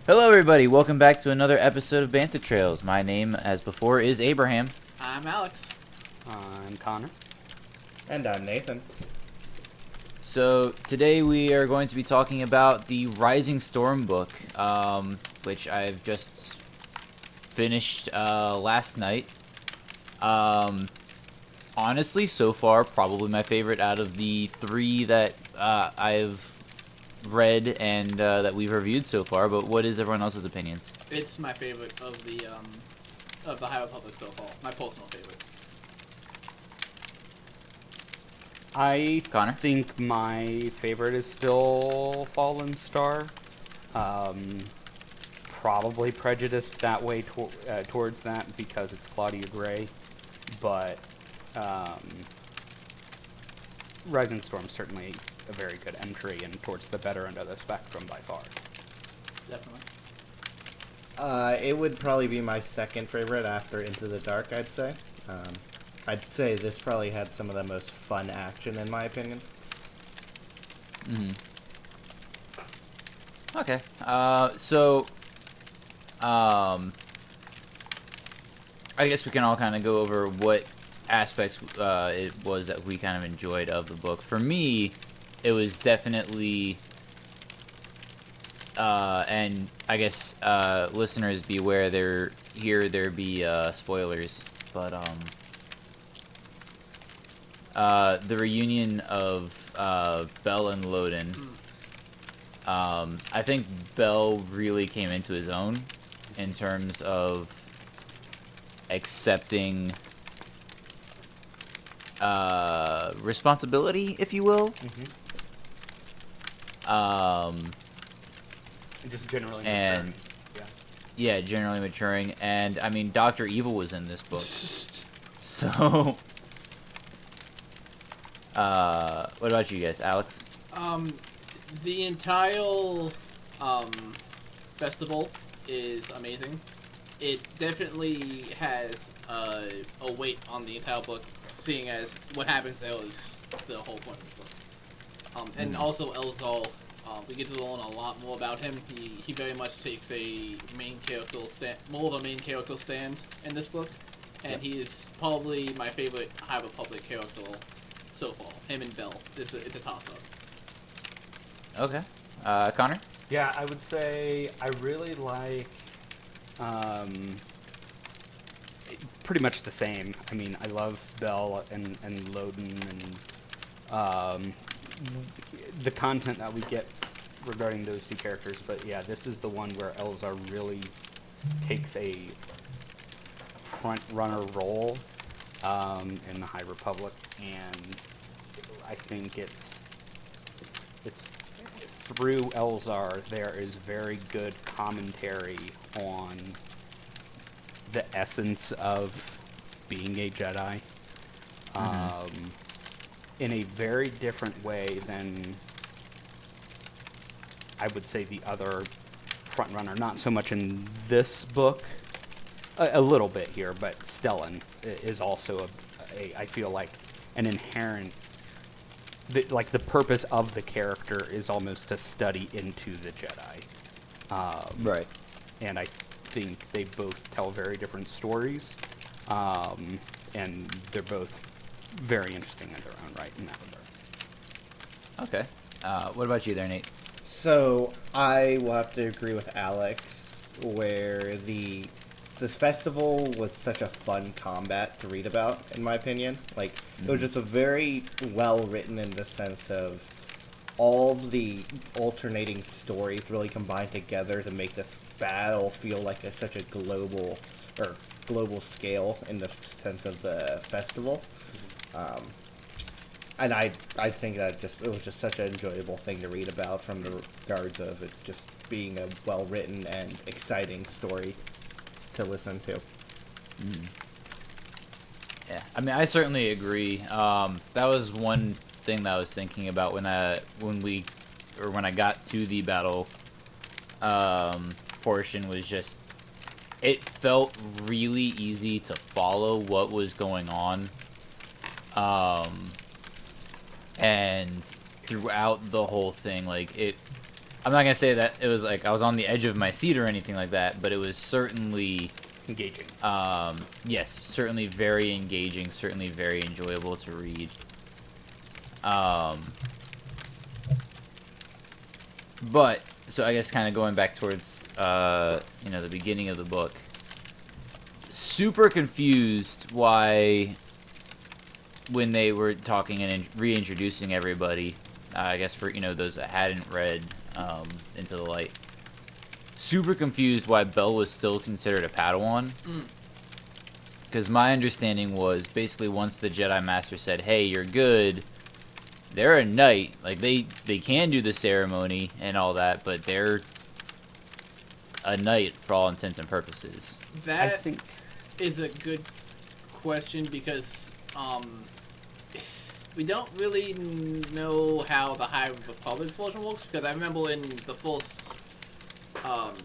Hello, everybody. Welcome back to another episode of Bantha Trails. My name, as before, is Abraham. I'm Alex. I'm Connor. And I'm Nathan. So today we are going to be talking about the Rising Storm book, which I've just finished last night. Honestly, so far, probably my favorite out of the three that I've read and that we've reviewed so far. But what is everyone else's opinions? It's my favorite of the High Republic so far. My personal favorite. I Connor? think my favorite is still Fallen Star. Probably prejudiced that way towards that because it's Claudia Gray, but Rising Storm certainly a very good entry and towards the better end of the spectrum by far. Definitely. It would probably be my second favorite after Into the Dark, I'd say. I'd say this probably had some of the most fun action, in my opinion. Okay. I guess we can all kind of go over what aspects it was that we kind of enjoyed of the book. For me, it was definitely, and I guess listeners beware, there be spoilers, but the reunion of Bell and Loden. I think Bell really came into his own in terms of accepting responsibility, if you will. Just generally And maturing. yeah, generally maturing. And I mean, Dr. Evil was in this book. So, what about you guys, Alex? The entire festival is amazing. It definitely has a weight on the entire book, seeing as what happens there is the whole point of the book. And also Elzal, we get to learn a lot more about him. He very much takes a main character stand, more of a main character stand in this book, and he is probably my favorite High Republic character so far. Him and Bell. It's a toss-up. Okay. Connor? Yeah, I would say I really like pretty much the same. I mean, I love Bell and Loden and the content that we get regarding those two characters. But yeah, this is the one where Elzar really takes a front runner role in the High Republic, and I think it's through Elzar there is very good commentary on the essence of being a Jedi, in a very different way than I would say the other frontrunner. Not so much in this book, a little bit here, but Stellan is also I feel like an inherent. The purpose of the character is almost to study into the Jedi. Right. And I think they both tell very different stories, and they're both very interesting in their own right in that regard. Okay. What about you there, Nate? So, I will have to agree with Alex, where this festival was such a fun combat to read about, in my opinion. Like, it was just a very well written in the sense of all of the alternating stories really combined together to make this battle feel like such a global scale in the sense of the festival. And I think that it was just such an enjoyable thing to read about from the regards of it just being a well written and exciting story to listen to. Yeah, I mean, I certainly agree. That was one thing that I was thinking about when I got to the battle portion, was just it felt really easy to follow what was going on, and throughout the whole thing, like it I'm not gonna say that it was like I was on the edge of my seat or anything like that, but it was certainly Engaging. yes, certainly very engaging, certainly very enjoyable to read. But so I guess kind of going back towards the beginning of the book. Super confused why when they were talking and reintroducing everybody, I guess for those that hadn't read Into the Light. Super confused why Belle was still considered a Padawan. Because my understanding was basically once the Jedi Master said, "Hey, you're good," they're a knight. Like they can do the ceremony and all that, but they're a knight for all intents and purposes. That is a good question because we don't really know how the High Republic's version works. Because I remember in the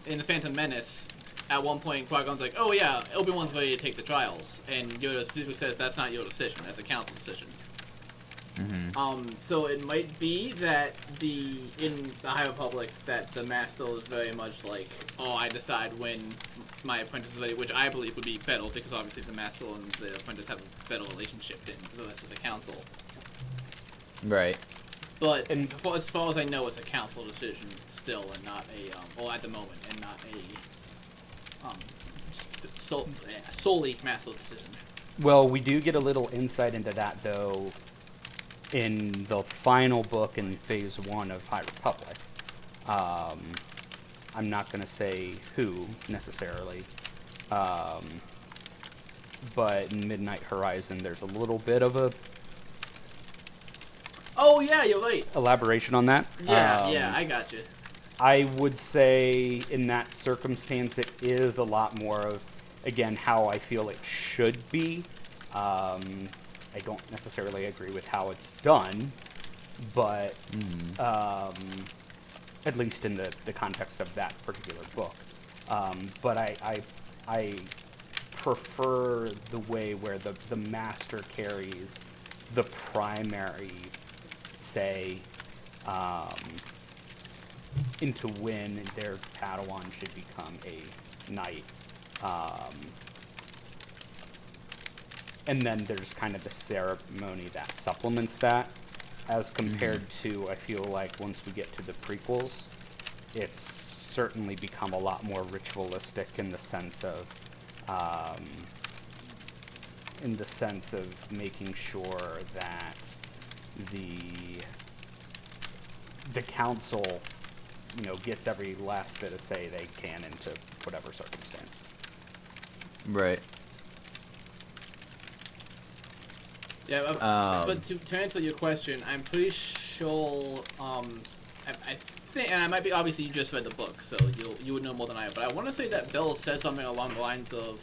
in the Phantom Menace, at one point Qui-Gon's like, "Oh yeah, Obi-Wan's ready to take the trials," and Yoda specifically says that's not your decision, that's a council decision. So it might be that in the High Republic that the Master is very much like, "Oh, I decide when my apprentice is ready," which I believe would be better because obviously the Master and the apprentice have a better relationship than the rest of the council. Right. But as far as I know, it's a council decision still, and not a at the moment, and not a solely Master decision. Well, we do get a little insight into that, though, in the final book in Phase 1 of High Republic. I'm not going to say who, necessarily. But in Midnight Horizon, there's a little bit of a... Oh, yeah, you're right. Elaboration on that. Yeah, I got you. I would say in that circumstance, it is a lot more of, again, how I feel it should be. I don't necessarily agree with how it's done, but at least in the context of that particular book. But I prefer the way where the Master carries the primary say into when their Padawan should become a knight. And then there's kind of the ceremony that supplements that, as compared to, I feel like, once we get to the prequels, it's certainly become a lot more ritualistic in the sense of making sure that the council, gets every last bit of say they can into whatever circumstance. Right. Yeah, but to answer your question, I'm pretty sure, I think, and I might be, obviously you just read the book, so you would know more than I, but I want to say that Bill said something along the lines of,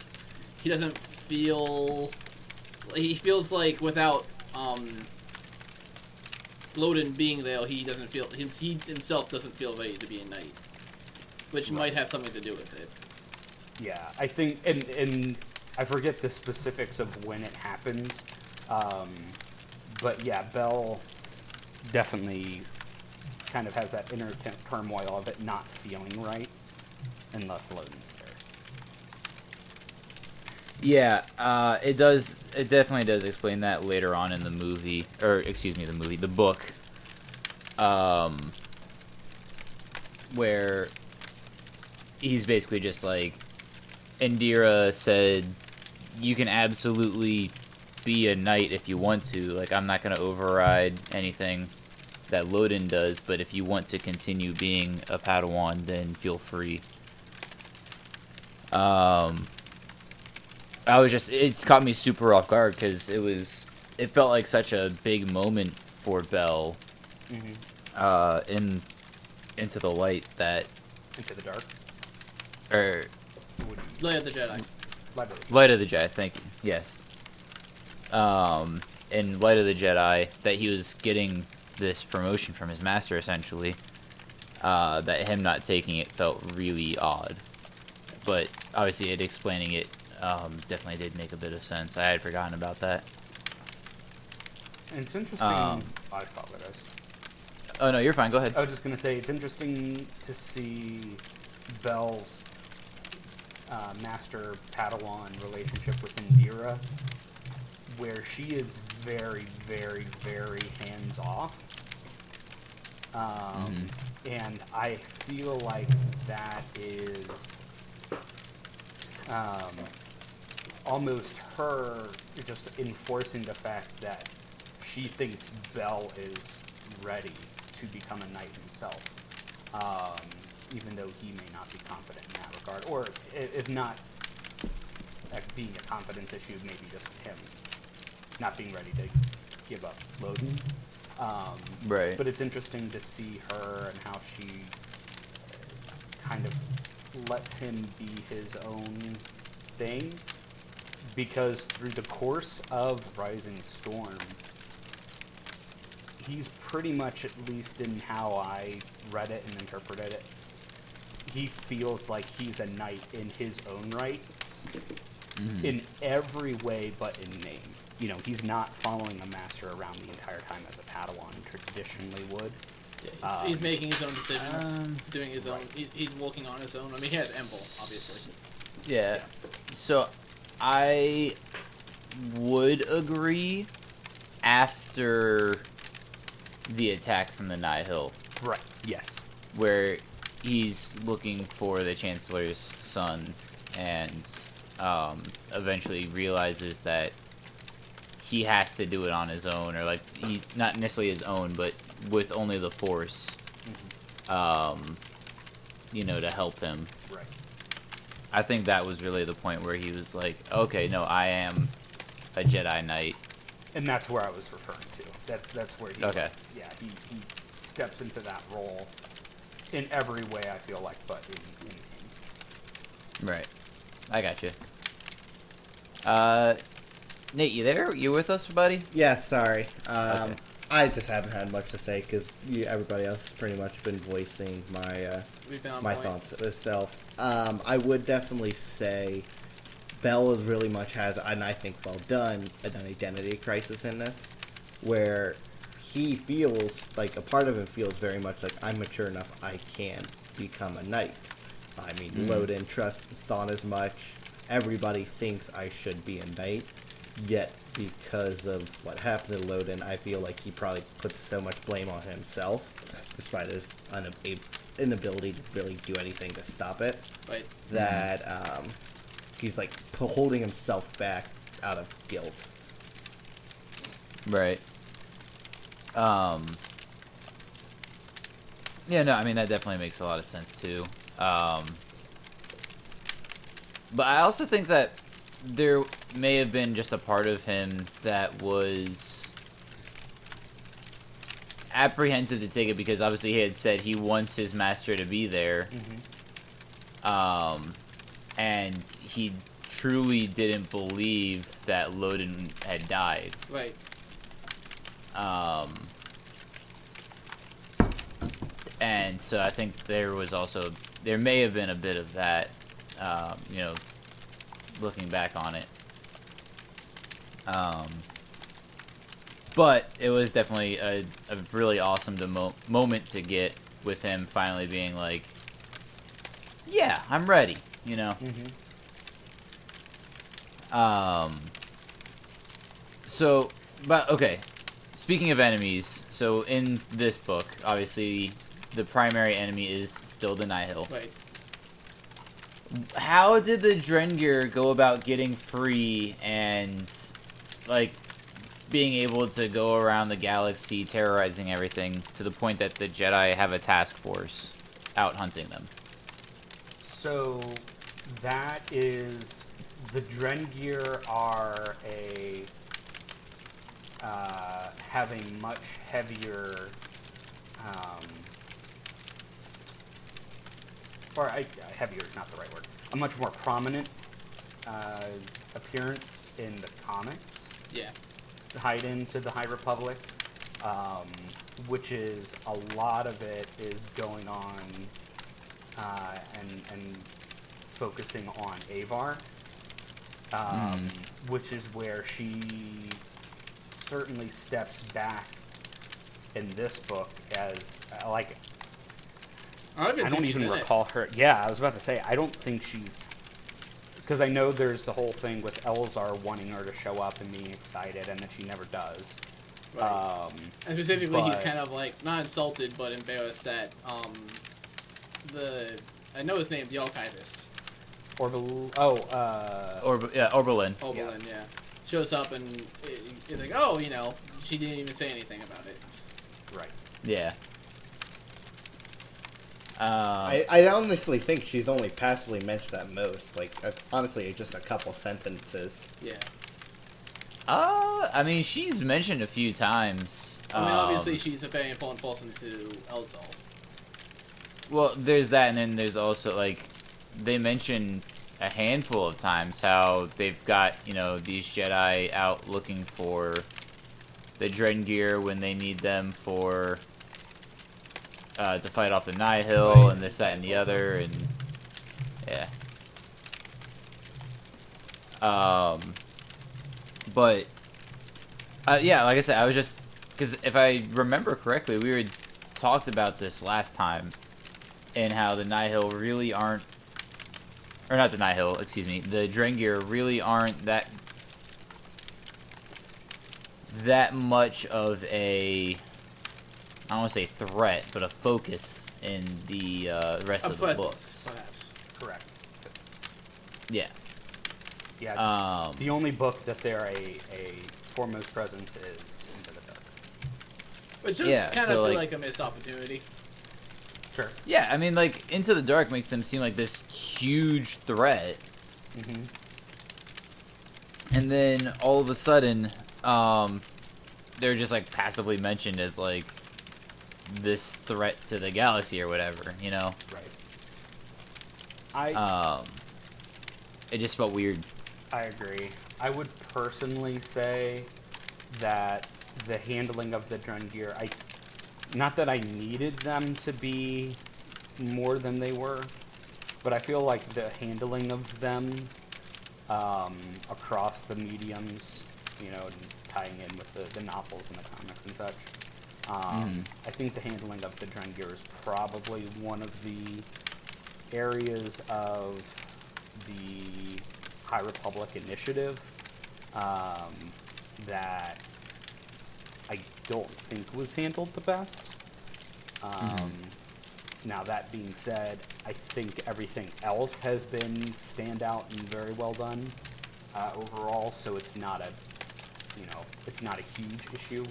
he feels like without, Loden being there, he himself doesn't feel ready to be a knight, which might have something to do with it. Yeah, I think, and I forget the specifics of when it happens, but yeah, Belle definitely kind of has that inner turmoil of it not feeling right unless Loden's there. Yeah, it does. It definitely does explain that later on in the movie, the book, where he's basically just like, Indira said, you can absolutely be a knight if you want to. Like, I'm not going to override anything that Loden does, but if you want to continue being a Padawan, then feel free. It's caught me super off guard because it felt like such a big moment for Belle, in Into the Light that... Into the Dark? Or... Light of the Jedi. Light of the Jedi, thank you. Yes. In Light of the Jedi, that he was getting this promotion from his master, essentially. That him not taking it felt really odd. But, obviously, explaining it definitely did make a bit of sense. I had forgotten about that. And it's interesting... I apologize. Oh no, you're fine. Go ahead. I was just gonna say it's interesting to see Belle's master Padawan relationship with Indira, where she is very, very, very hands off. And I feel like that is almost her just enforcing the fact that she thinks Belle is ready to become a knight himself, even though he may not be confident in that regard, or if not being a confidence issue, maybe just him not being ready to give up Loden. Right. But it's interesting to see her and how she kind of lets him be his own thing, because through the course of Rising Storm, he's pretty much, at least in how I read it and interpreted it, he feels like he's a knight in his own right, in every way but in name. You know, he's not following a master around the entire time as a Padawan traditionally would. Yeah, he's making his own decisions, doing his own. He's walking on his own. I mean, he has Emble, obviously. Yeah. So I would agree after the attack from the Nihil, Right. Yes. where he's looking for the Chancellor's son and eventually realizes that he has to do it on his own, or like he not necessarily his own, but with only the Force, you know, to help him. Right. I think that was really the point where he was like, okay, no, I am a Jedi Knight. And that's where I was referring to. That's where he. Okay. Yeah, he steps into that role in every way, I feel like, but in Right. I got you. Nate, you there? You with us, buddy? Yeah, sorry. Okay. I just haven't had much to say because everybody else has pretty much been voicing We've been on my point. thoughts itself. I would definitely say Belle is really much has, and I think well done, an identity crisis in this, where he feels like a part of him feels very much like I'm mature enough, I can become a knight. I mean, Loden trusts Thawne as much. Everybody thinks I should be a knight. Yet, because of what happened to Loden, I feel like he probably puts so much blame on himself, despite his inability to really do anything to stop it, Right. that he's like holding himself back out of guilt. Right. Yeah, no, I mean, that definitely makes a lot of sense, too. But I also think that there may have been just a part of him that was apprehensive to take it, because obviously he had said he wants his master to be there. And he truly didn't believe that Loden had died. Right. And so I think there may have been a bit of that, you know, looking back on it. But it was definitely a really awesome moment to get, with him finally being like, yeah, I'm ready, you know? So, but, okay. Speaking of enemies, so in this book, obviously, the primary enemy is still the Nihil. Right. How did the Drengir go about getting free and, like, being able to go around the galaxy terrorizing everything to the point that the Jedi have a task force out hunting them? So that is, the Drengir are have a much heavier, heavier is not the right word, a much more prominent appearance in the comics. Yeah. Tied into the High Republic, which is a lot of it is going on and focusing on Avar, which is where she certainly steps back in this book as like I don't even, I think don't she's even in it. recall her. Yeah, I was about to say I don't think she's because I know there's the whole thing with Elzar wanting her to show up and being excited, and that she never does. Right. And specifically, he's but- kind of like not insulted, but embarrassed that I know his name, the archivist, Oberlin. Oberlin, yeah, shows up and is like, oh, she didn't even say anything about it. Right. Yeah. I honestly think she's only passively mentioned at most. Like, honestly, just a couple sentences. Yeah. I mean, she's mentioned a few times. I mean, obviously, she's a very important person to Elzal. Well, there's that, and then there's also, like, they mention a handful of times how they've got, these Jedi out looking for the Drengir when they need them for, to fight off the Nihil, Right. and this, that, and the other, and, yeah. But, yeah, like I said, I was just, because if I remember correctly, we had talked about this last time, and how the Nihil really aren't, or not the Nihil, excuse me, the Drengir really aren't that much of a, I don't want to say threat, but a focus in the rest of the presence, books. perhaps. Correct. Yeah. Yeah. The only book that they're a foremost presence is Into the Dark. Which just Yeah, kind so, of feel like- like a missed opportunity. Sure. Yeah, I mean, like, Into the Dark makes them seem like this huge threat, Mm-hmm. and then all of a sudden, they're just, like, passively mentioned as, like, this threat to the galaxy or whatever, Right. It just felt weird. I agree. I would personally say that the handling of the Drengir, not that I needed them to be more than they were, but I feel like the handling of them across the mediums, tying in with the novels and the comics and such, I think the handling of the Drengir is probably one of the areas of the High Republic initiative that I don't think was handled the best. Now, that being said, I think everything else has been standout and very well done overall, so it's not a huge issue.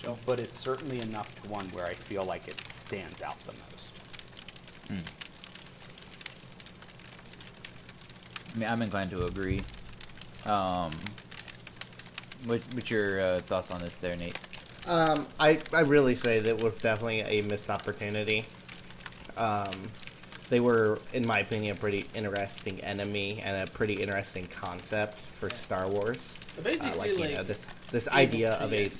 Sure. But it's certainly enough to one where I feel like it stands out the most. I mean, I'm inclined to agree. What's your thoughts on this there, Nate? I really say that was definitely a missed opportunity. They were, in my opinion, a pretty interesting enemy and a pretty interesting concept for Star Wars. But basically, this idea of a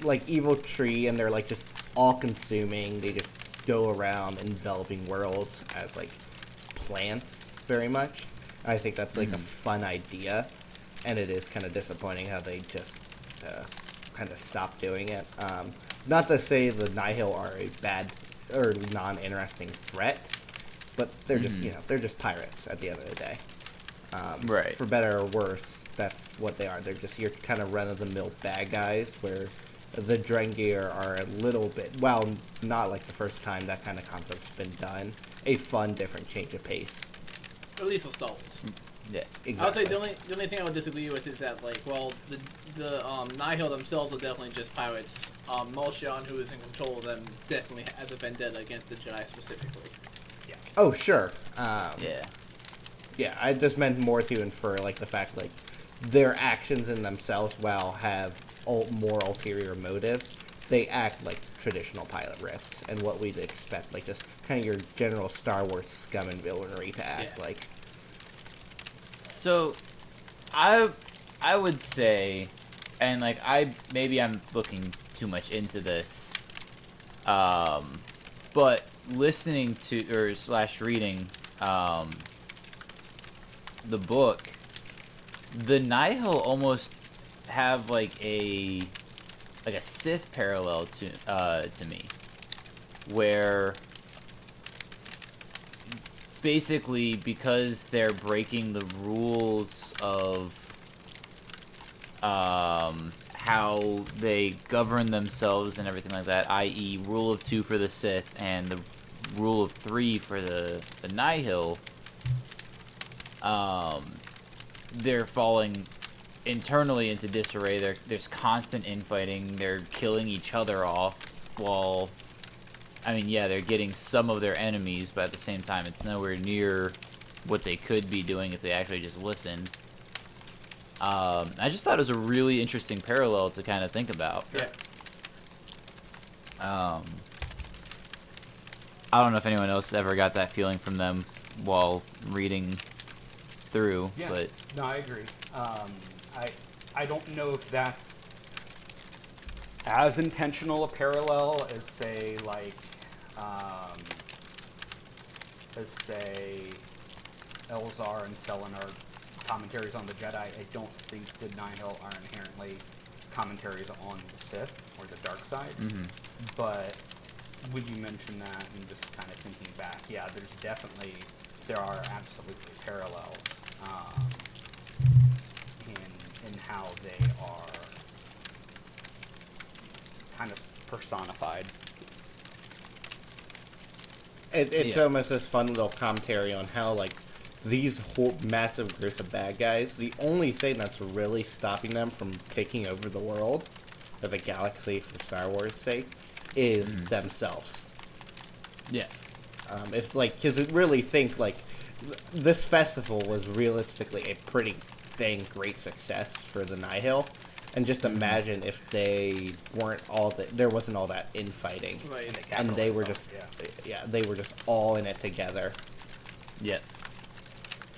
like evil tree, and they're like just all consuming. They just go around enveloping worlds as like plants, very much. I think that's like a fun idea, and it is kind of disappointing how they just kind of stopped doing it. Not to say the Nihil are a bad or non-interesting threat, but they're just they're just pirates at the end of the day. Right. For better or worse, that's what they are. They're just your kind of run-of-the-mill bad guys, where the Drengir are a little bit, well, not like the first time that kind of concept's been done. A fun, different change of pace. at least with Star Wars. Yeah. Exactly. I would say the only thing I would disagree with is that, like, well, the Nihil themselves are definitely just pirates. Molshan, who is in control of them, definitely has a vendetta against the Jedi specifically. Oh, sure. Yeah. Yeah, I just meant more to infer, like, the fact, like, their actions in themselves, while have more ulterior motives, they act like traditional pilot riffs, and what we'd expect, like, just kind of your general Star Wars scum and villainy to act like. So, I would say, and like maybe I'm looking too much into this, but listening to or / reading the book, the Nihil almost have like a like a Sith parallel to me, where basically because they're breaking the rules of how they govern themselves and everything like that, i.e. rule of 2 for the Sith and the rule of 3 for the Nihil, they're falling internally into disarray. There's constant infighting. They're killing each other off while, I mean, yeah, they're getting some of their enemies, but at the same time, it's nowhere near what they could be doing if they actually just listened. I just thought it was a really interesting parallel to kind of think about. Yeah. I don't know if anyone else ever got that feeling from them while reading through, Yeah. but No, I agree. I don't know if that's as intentional a parallel as say Elzar and Selenar commentaries on the Jedi. I don't think the Nihil are inherently commentaries on the Sith or the dark side. mhm. But when you mention that and just kind of thinking back, yeah, there are absolutely parallels in how they are kind of personified. It's Yeah. almost this fun little commentary on how, like, these whole massive groups of bad guys, the only thing that's really stopping them from taking over the world, or the galaxy for Star Wars' sake, is themselves. Yeah. If, like, because it really think, like, this festival was realistically a pretty dang great success for the Nihil. And just imagine if they weren't there wasn't all that infighting. Right. And they were just, capitalized, yeah, they were just all in it together. Yeah.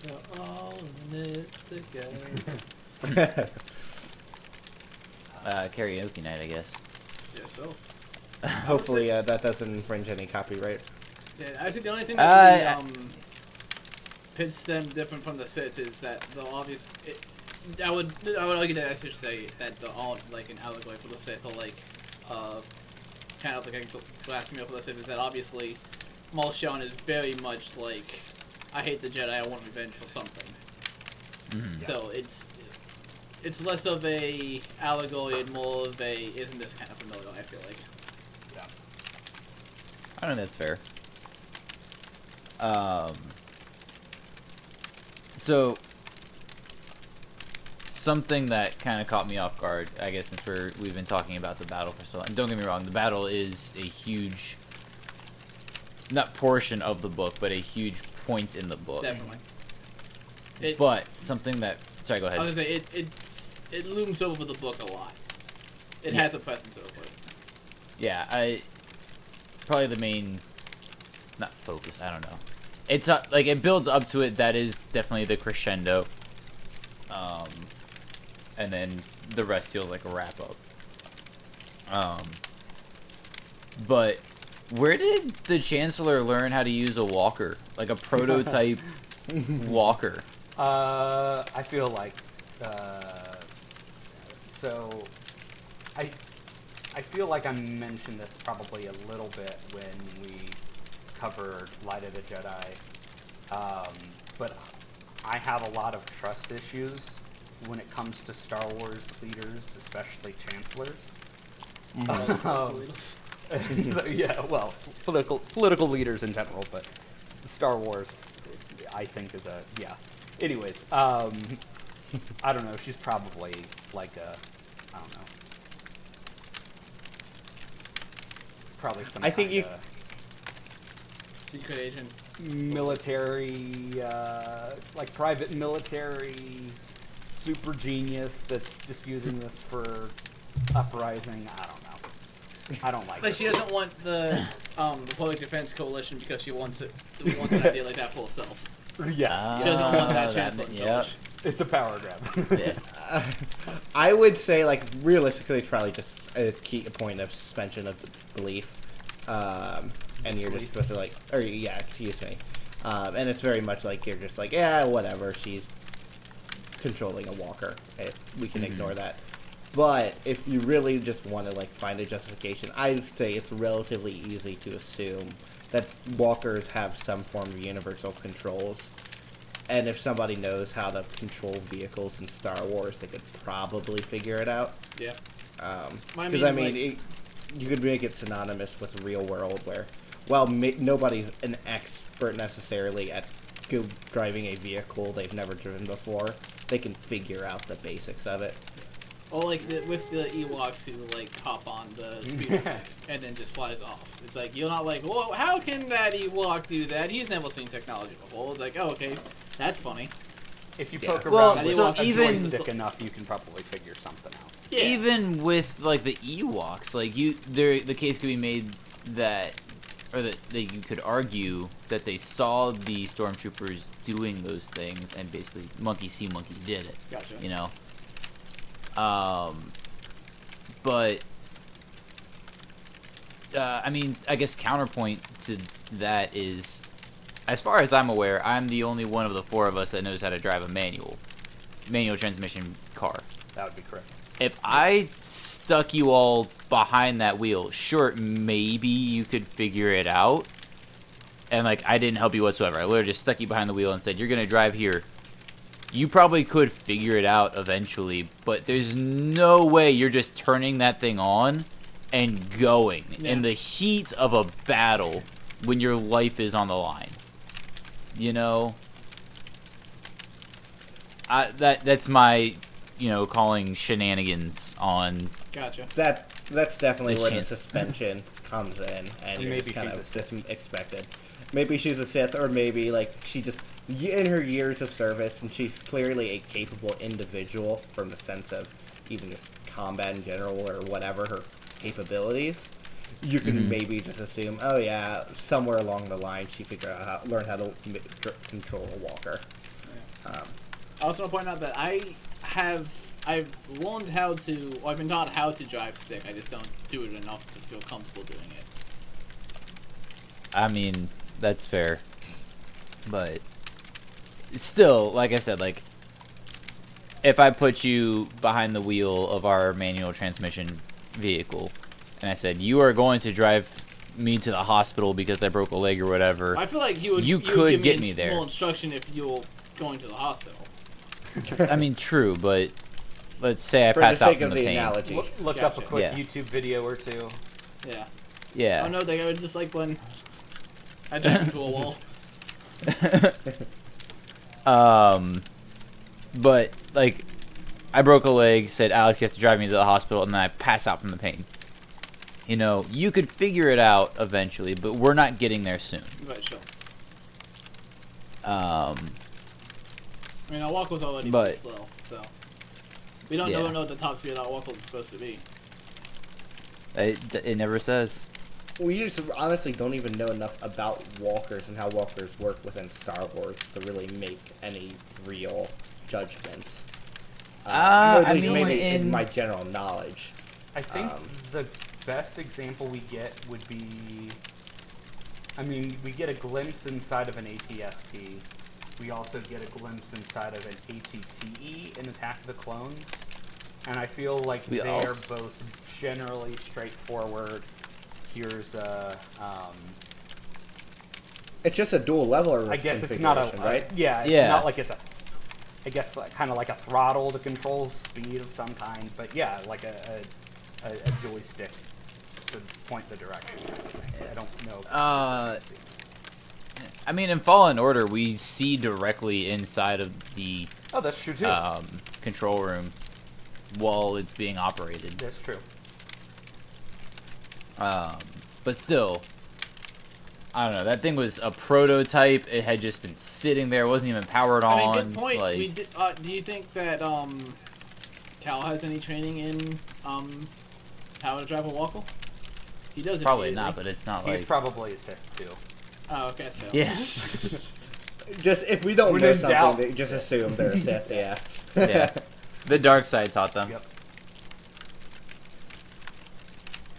We're all in it together. Karaoke night, I guess. Yeah, so. Hopefully, that doesn't infringe any copyright. Yeah, I think the only thing that really, yeah. pits them different from the Sith is that the obvious. I would argue that I should say that they're all like an allegory for the Sith, or like, kind of like a blasphemy for the Sith. Is that obviously, Maul Shan is very much like, I hate the Jedi, I want revenge for something. Mhm. So it's less of a allegory and more of a isn't this kind of familiar? I feel like. Yeah. I don't know, that's fair. So something that kind of caught me off guard, I guess, since we've been talking about the battle for so long. And don't get me wrong, the battle is a huge, not portion of the book, but a huge point in the book. Definitely. But something that, sorry, go ahead. I was gonna say it looms over the book a lot. It Yeah. has a presence over it. Yeah, probably the main, not focus, I don't know. It's like it builds up to it. That is definitely the crescendo. And then the rest feels like a wrap up. But where did the Chancellor learn how to use a walker, like a prototype walker? I feel like so I feel like I mentioned this probably a little bit when we covered Light of the Jedi, but I have a lot of trust issues when it comes to Star Wars leaders, especially chancellors. Yeah, well, political leaders in general, but Star Wars, I think, is a yeah. Anyways, I don't know. She's probably like a, I don't know, probably some. I think you- Secret agent. military, like private military, super genius that's just using this for uprising. I don't know. I don't like Like it. she doesn't want the Public Defense Coalition because she wants an idea like that for herself. Yeah, She doesn't want that that chancellor ma- in yep. charge. it's a power grab. Yeah. I would say, like, realistically, it's probably just a point of suspension of belief. And you're just supposed to, like, or yeah, excuse me. And it's very much like you're just like, yeah, whatever. She's controlling a walker. We can ignore that. But if you really just want to like find a justification, I'd say it's relatively easy to assume that walkers have some form of universal controls. And if somebody knows how to control vehicles in Star Wars, they could probably figure it out. Yeah. Because you could make it synonymous with real world, where while nobody's an expert necessarily at driving a vehicle they've never driven before, they can figure out the basics of it. Or like with the Ewoks who like hop on the speeder and then just flies off. It's like you're not like, well, how can that Ewok do that? He's never seen technology before. It's like, oh, okay, that's funny. If you poke Well, around with so a even- joystick enough, you can probably figure something out. Yeah. Even with like the Ewoks, like the case could be made that, or that you could argue that they saw the stormtroopers doing those things, and basically monkey see, monkey did it. Gotcha. You know. But I mean, I guess counterpoint to that is, as far as I'm aware, I'm the only one of the four of us that knows how to drive a manual transmission car. That would be correct. If I stuck you all behind that wheel, sure, maybe you could figure it out. And, like, I didn't help you whatsoever. I literally just stuck you behind the wheel and said, you're going to drive here. You probably could figure it out eventually, but there's no way you're just turning that thing on and going in the heat of a battle when your life is on the line. You know? That's my... calling shenanigans on... Gotcha. That's definitely The where the chance. suspension comes in, and you're Maybe just kind she's of expected. Maybe she's a Sith, or maybe like she just in her years of service, and she's clearly a capable individual from the sense of even just combat in general or whatever her capabilities. You can maybe just assume, oh yeah, somewhere along the line she learned how to control a walker. I also want to point out that I've learned how to, or I've been taught how to drive stick. I just don't do it enough to feel comfortable doing it. I mean, that's fair. But still, like I said, like, if I put you behind the wheel of our manual transmission vehicle, and I said, you are going to drive me to the hospital because I broke a leg or whatever, I feel like you could would get give me there. more instruction if you're going to the hospital. I mean, true, but let's say I For the pass out sake from of the the pain. analogy, Look up a Gotcha. quick Yeah. YouTube video or two. Yeah. Yeah. Oh no, they were just like when I jumped into a wall. But, like, I broke a leg, said, Alex, you have to drive me to the hospital, and then I pass out from the pain. You know, you could figure it out eventually, but we're not getting there soon. Right, sure. Um, I mean, our walk was already But- slow, so we don't Yeah. know what the top speed of our walk was supposed to be. it never says. we just honestly don't even know enough about walkers and how walkers work within Star Wars to really make any real judgments. Or at I least mean, maybe in in- my general knowledge. I think Um, the best example we get would be, I mean, we get a glimpse inside of an ATST. We also get a glimpse inside of an ATTE in Attack of the Clones. And I feel like We they are also- both generally straightforward. Here's a, It's just a dual leveler I guess it's not a, configuration, right? yeah, it's Yeah. not like it's a, I guess like, kind of like a throttle to control speed of some kind, but yeah, like a joystick to point the direction. I don't know. I mean, in Fallen Order, we see directly inside of the Oh, that's true too. control room while it's being operated. That's true. But still, I don't know. That thing was a prototype. It had just been sitting there. It wasn't even powered on. I mean, good point. Like, We did, do you think that Cal has any training in how to drive a walker? He does. probably not, but it's not He's like. probably a Sith too. Oh, okay, so. Yeah. Just if we don't When know in something, doubt. they just assume they're a Sith. Yeah. Yeah. The dark side taught them. Yep.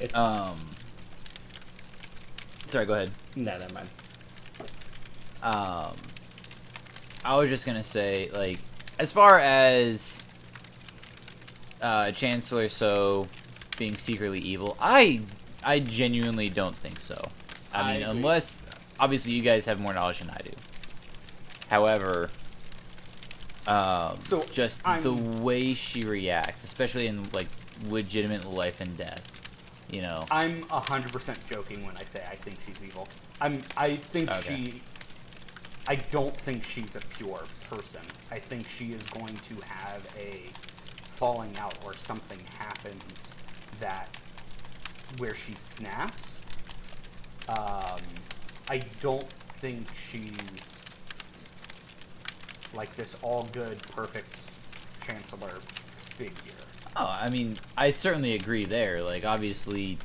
It's, Sorry, go ahead. no, never mind. I was just gonna say, like, as far as Chancellor So being secretly evil, I genuinely don't think so. I mean, agree. unless obviously you guys have more knowledge than I do. However, So, just the way she reacts, especially in like legitimate life and death, you know. I'm 100% joking when I say I think she's evil. I think Okay. I don't think she's a pure person. I think she is going to have a falling out or something happens that where she snaps. I don't think she's like this all good, perfect chancellor figure. Oh, I mean, I certainly agree there. Like, obviously,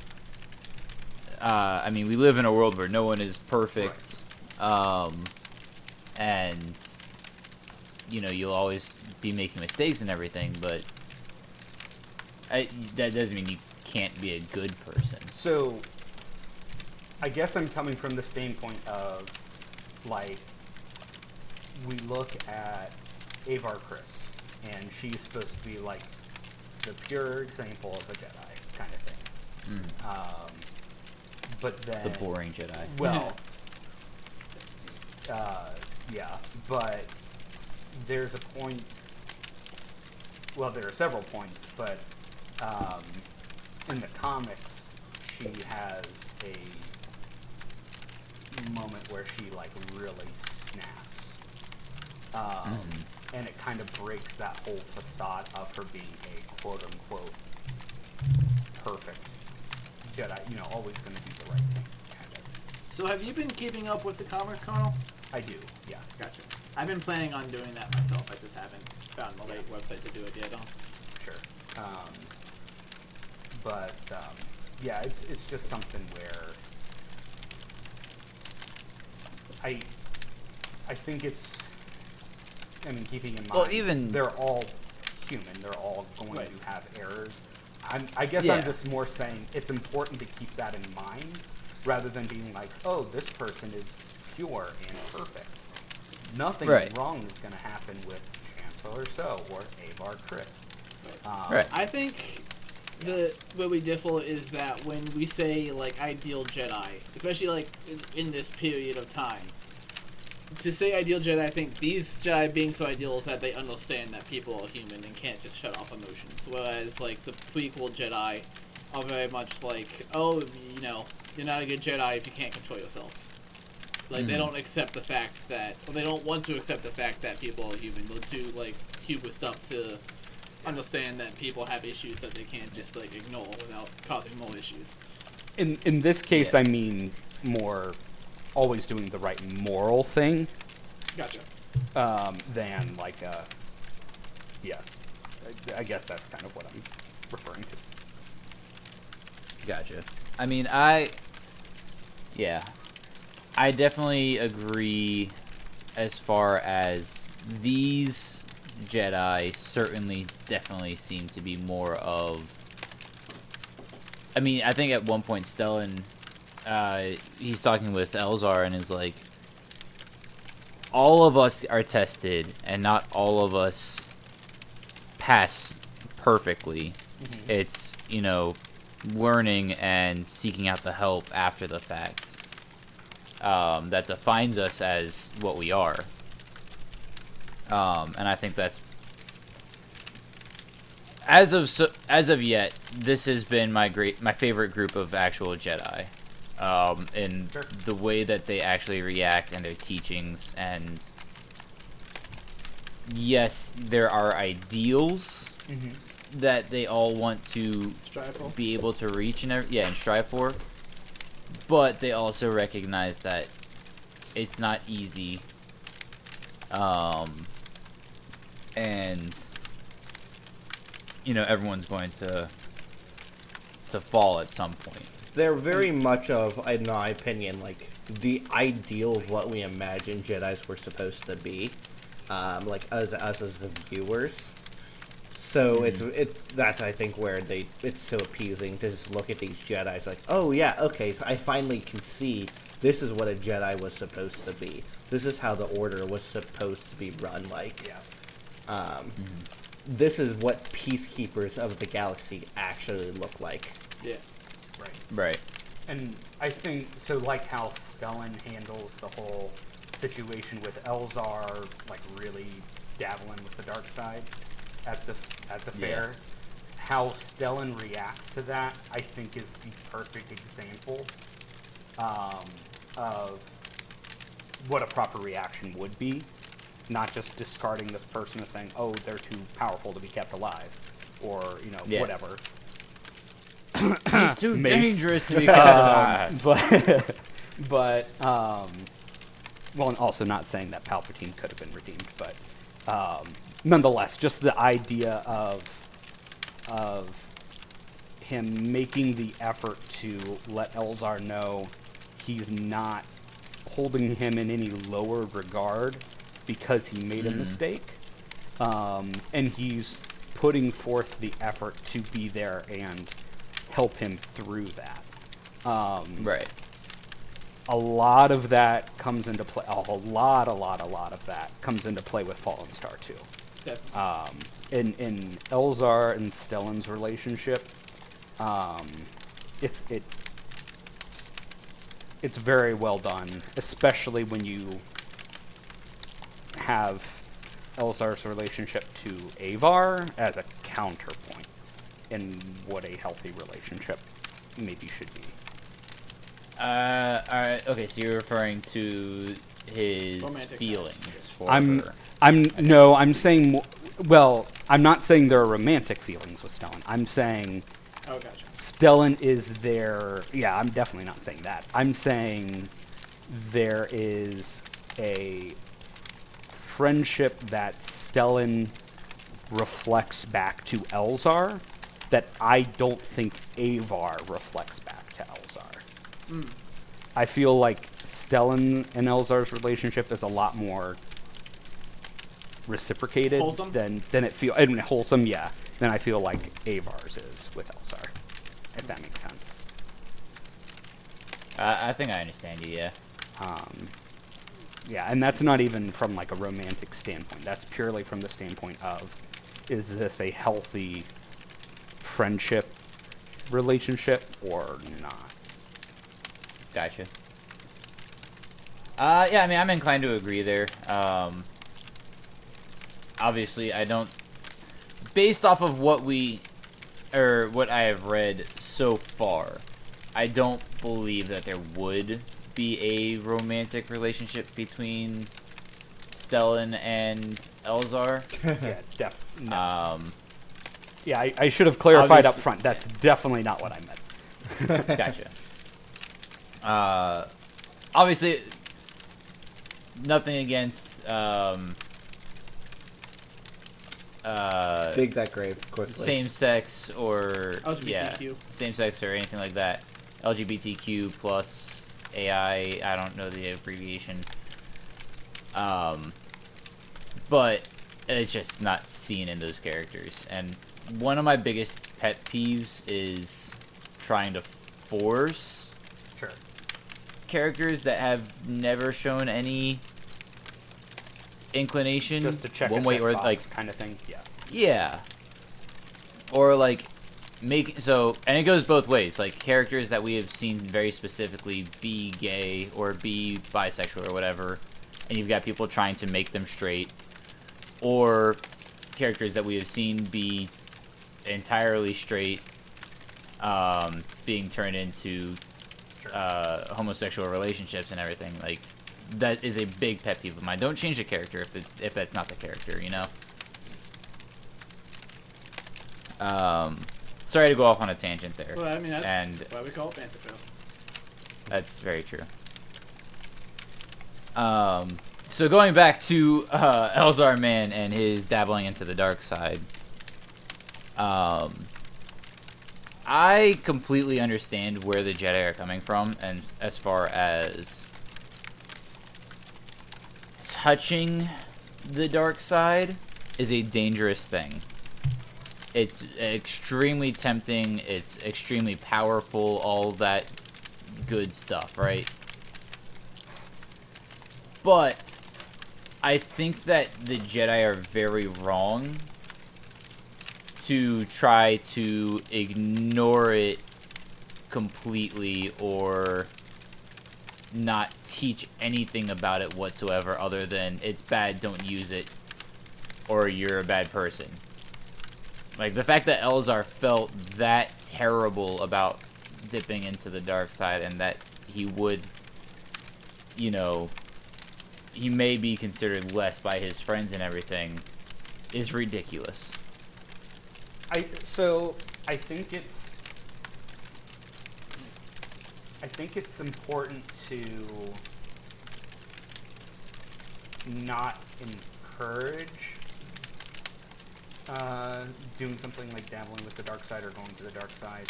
I mean, we live in a world where no one is perfect, and you know, you'll always be making mistakes and everything. But that doesn't mean you can't be a good person. So, I guess I'm coming from the standpoint of, like, we look at Avar Chris, and she's supposed to be, like, the pure example of a Jedi kind of thing. But then... The boring Jedi. Well, yeah, but there's a point... Well, there are several points, but in the comics, she has a moment where she, like, really snaps. And it kind of breaks that whole facade of her being a quote-unquote perfect Jedi, you know, always going to do the right thing, kind of. So have you been keeping up with the comics, Carl? I do, yeah. Gotcha. I've been planning on doing that myself. I just haven't found the right website to do it yet. Sure. Yeah, it's just something where I think it's, I mean, keeping in mind, Well, even- they're all human. They're all going Right. to have errors. I guess Yeah. I'm just more saying it's important to keep that in mind rather than being like, oh, this person is pure and perfect. Nothing Right. wrong is going to happen with Chancellor So or Avar Chris. Right. I think where we differ is that when we say like ideal Jedi, especially like in this period of time, to say ideal Jedi, I think these Jedi being so ideal is that they understand that people are human and can't just shut off emotions. Whereas like the prequel Jedi are very much like, oh, you know, you're not a good Jedi if you can't control yourself. Like they don't accept the fact that, or they don't want to accept the fact that people are human. They'll do like hubris stuff to understand that people have issues that they can't just like ignore without causing more issues. In this case, I mean more always doing the right moral thing Gotcha. than like yeah. I guess that's kind of what I'm referring to. Gotcha. I mean, yeah, I definitely agree as far as these Jedi certainly definitely seem to be more of, I mean, I think at one point Stellan, he's talking with Elzar and is like, all of us are tested and not all of us pass perfectly. It's, you know, learning and seeking out the help after the fact that defines us as what we are. And I think that's, as of yet, this has been my favorite group of actual Jedi. In Sure. the way that they actually react and their teachings, and yes, there are ideals that they all want to Strive for. be able to reach and strive for, but they also recognize that it's not easy, and you know, everyone's going to fall at some point. They're very much of, in my opinion, like the ideal of what we imagine Jedi's were supposed to be, like us as the viewers. So it's that's, I think, where it's so appeasing to just look at these Jedi's like, oh yeah, okay, I finally can see this is what a Jedi was supposed to be. This is how the Order was supposed to be run. Like, this is what Peacekeepers of the Galaxy actually look like. Yeah. Right. Right. And I think, so like how Stellan handles the whole situation with Elzar, like really dabbling with the dark side at the fair, how Stellan reacts to that, I think is the perfect example of what a proper reaction would be. Not just discarding this person as saying, oh, they're too powerful to be kept alive, or, you know, whatever. He's too Mace. dangerous to be kept alive. Well, and also not saying that Palpatine could have been redeemed, but nonetheless, just the idea of him making the effort to let Elzar know he's not holding him in any lower regard because he made a mistake, and he's putting forth the effort to be there and help him through that. Right. A lot of that comes into play. A lot of that comes into play with Fallen Star 2. Definitely. In Elzar and Stellan's relationship, it's very well done, especially when you have Elzar's relationship to Avar as a counterpoint in what a healthy relationship maybe should be. Alright, okay, so you're referring to his Romantic feelings feelings. for her. I'm saying, well, I'm not saying there are romantic feelings with Stellan. I'm saying Oh, gotcha. Stellan is there. Yeah, I'm definitely not saying that. I'm saying there is a friendship that Stellan reflects back to Elzar that I don't think Avar reflects back to Elzar. I feel like Stellan and Elzar's relationship is a lot more reciprocated Wholesome? than it feels. I mean, wholesome, yeah. Than I feel like Avar's is with Elzar, if that makes sense. I think I understand you, yeah. Yeah, and that's not even from like a romantic standpoint. That's purely from the standpoint of, is this a healthy friendship relationship or not? Gotcha. Yeah, I mean, I'm inclined to agree there. Obviously, I don't... Based off of what I have read so far, I don't believe that there would be a romantic relationship between Stellan and Elzar. Yeah, No. Yeah, I should have clarified up Obviously- front. That's definitely not what I meant. Gotcha. Obviously, nothing against Dig that grave quickly. same sex or LGBTQ. same sex or anything like that. LGBTQ plus AI. I don't know the abbreviation. But it's just not seen in those characters. And one of my biggest pet peeves is trying to force Sure. characters that have never shown any inclination Just to check one a way or checkbox like kind of thing. Yeah. yeah, or like make so, and it goes both ways. Like characters that we have seen very specifically be gay or be bisexual or whatever, and you've got people trying to make them straight, or characters that we have seen be entirely straight, being turned into homosexual relationships and everything. Like that is a big pet peeve of mine. Don't change the character if that's not the character, you know. Sorry to go off on a tangent there. Well, I mean, that's and why we call it Bantha. that's very true. So going back to Elzar Mann and his dabbling into the dark side, I completely understand where the Jedi are coming from, and as far as touching the dark side is a dangerous thing. It's extremely tempting, it's extremely powerful, all that good stuff, right? But I think that the Jedi are very wrong to try to ignore it completely or not teach anything about it whatsoever other than it's bad, don't use it, or you're a bad person. Like, the fact that Elzar felt that terrible about dipping into the dark side and that he would, you know, he may be considered less by his friends and everything is ridiculous. I think it's important to not encourage doing something like dabbling with the dark side or going to the dark side,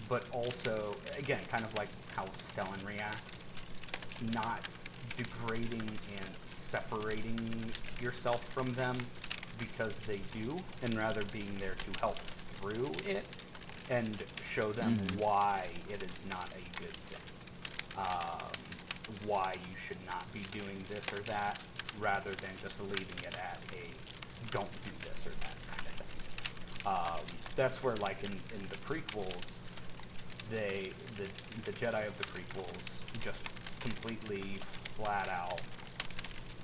but also, again, kind of like how Stellan reacts, not degrading and separating yourself from them because they do, and rather being there to help through it and show them why it is not a good thing, why you should not be doing this or that, rather than just leaving it at a don't do this or that kind of thing. That's where, like, in the prequels, the Jedi of the prequels just completely flat out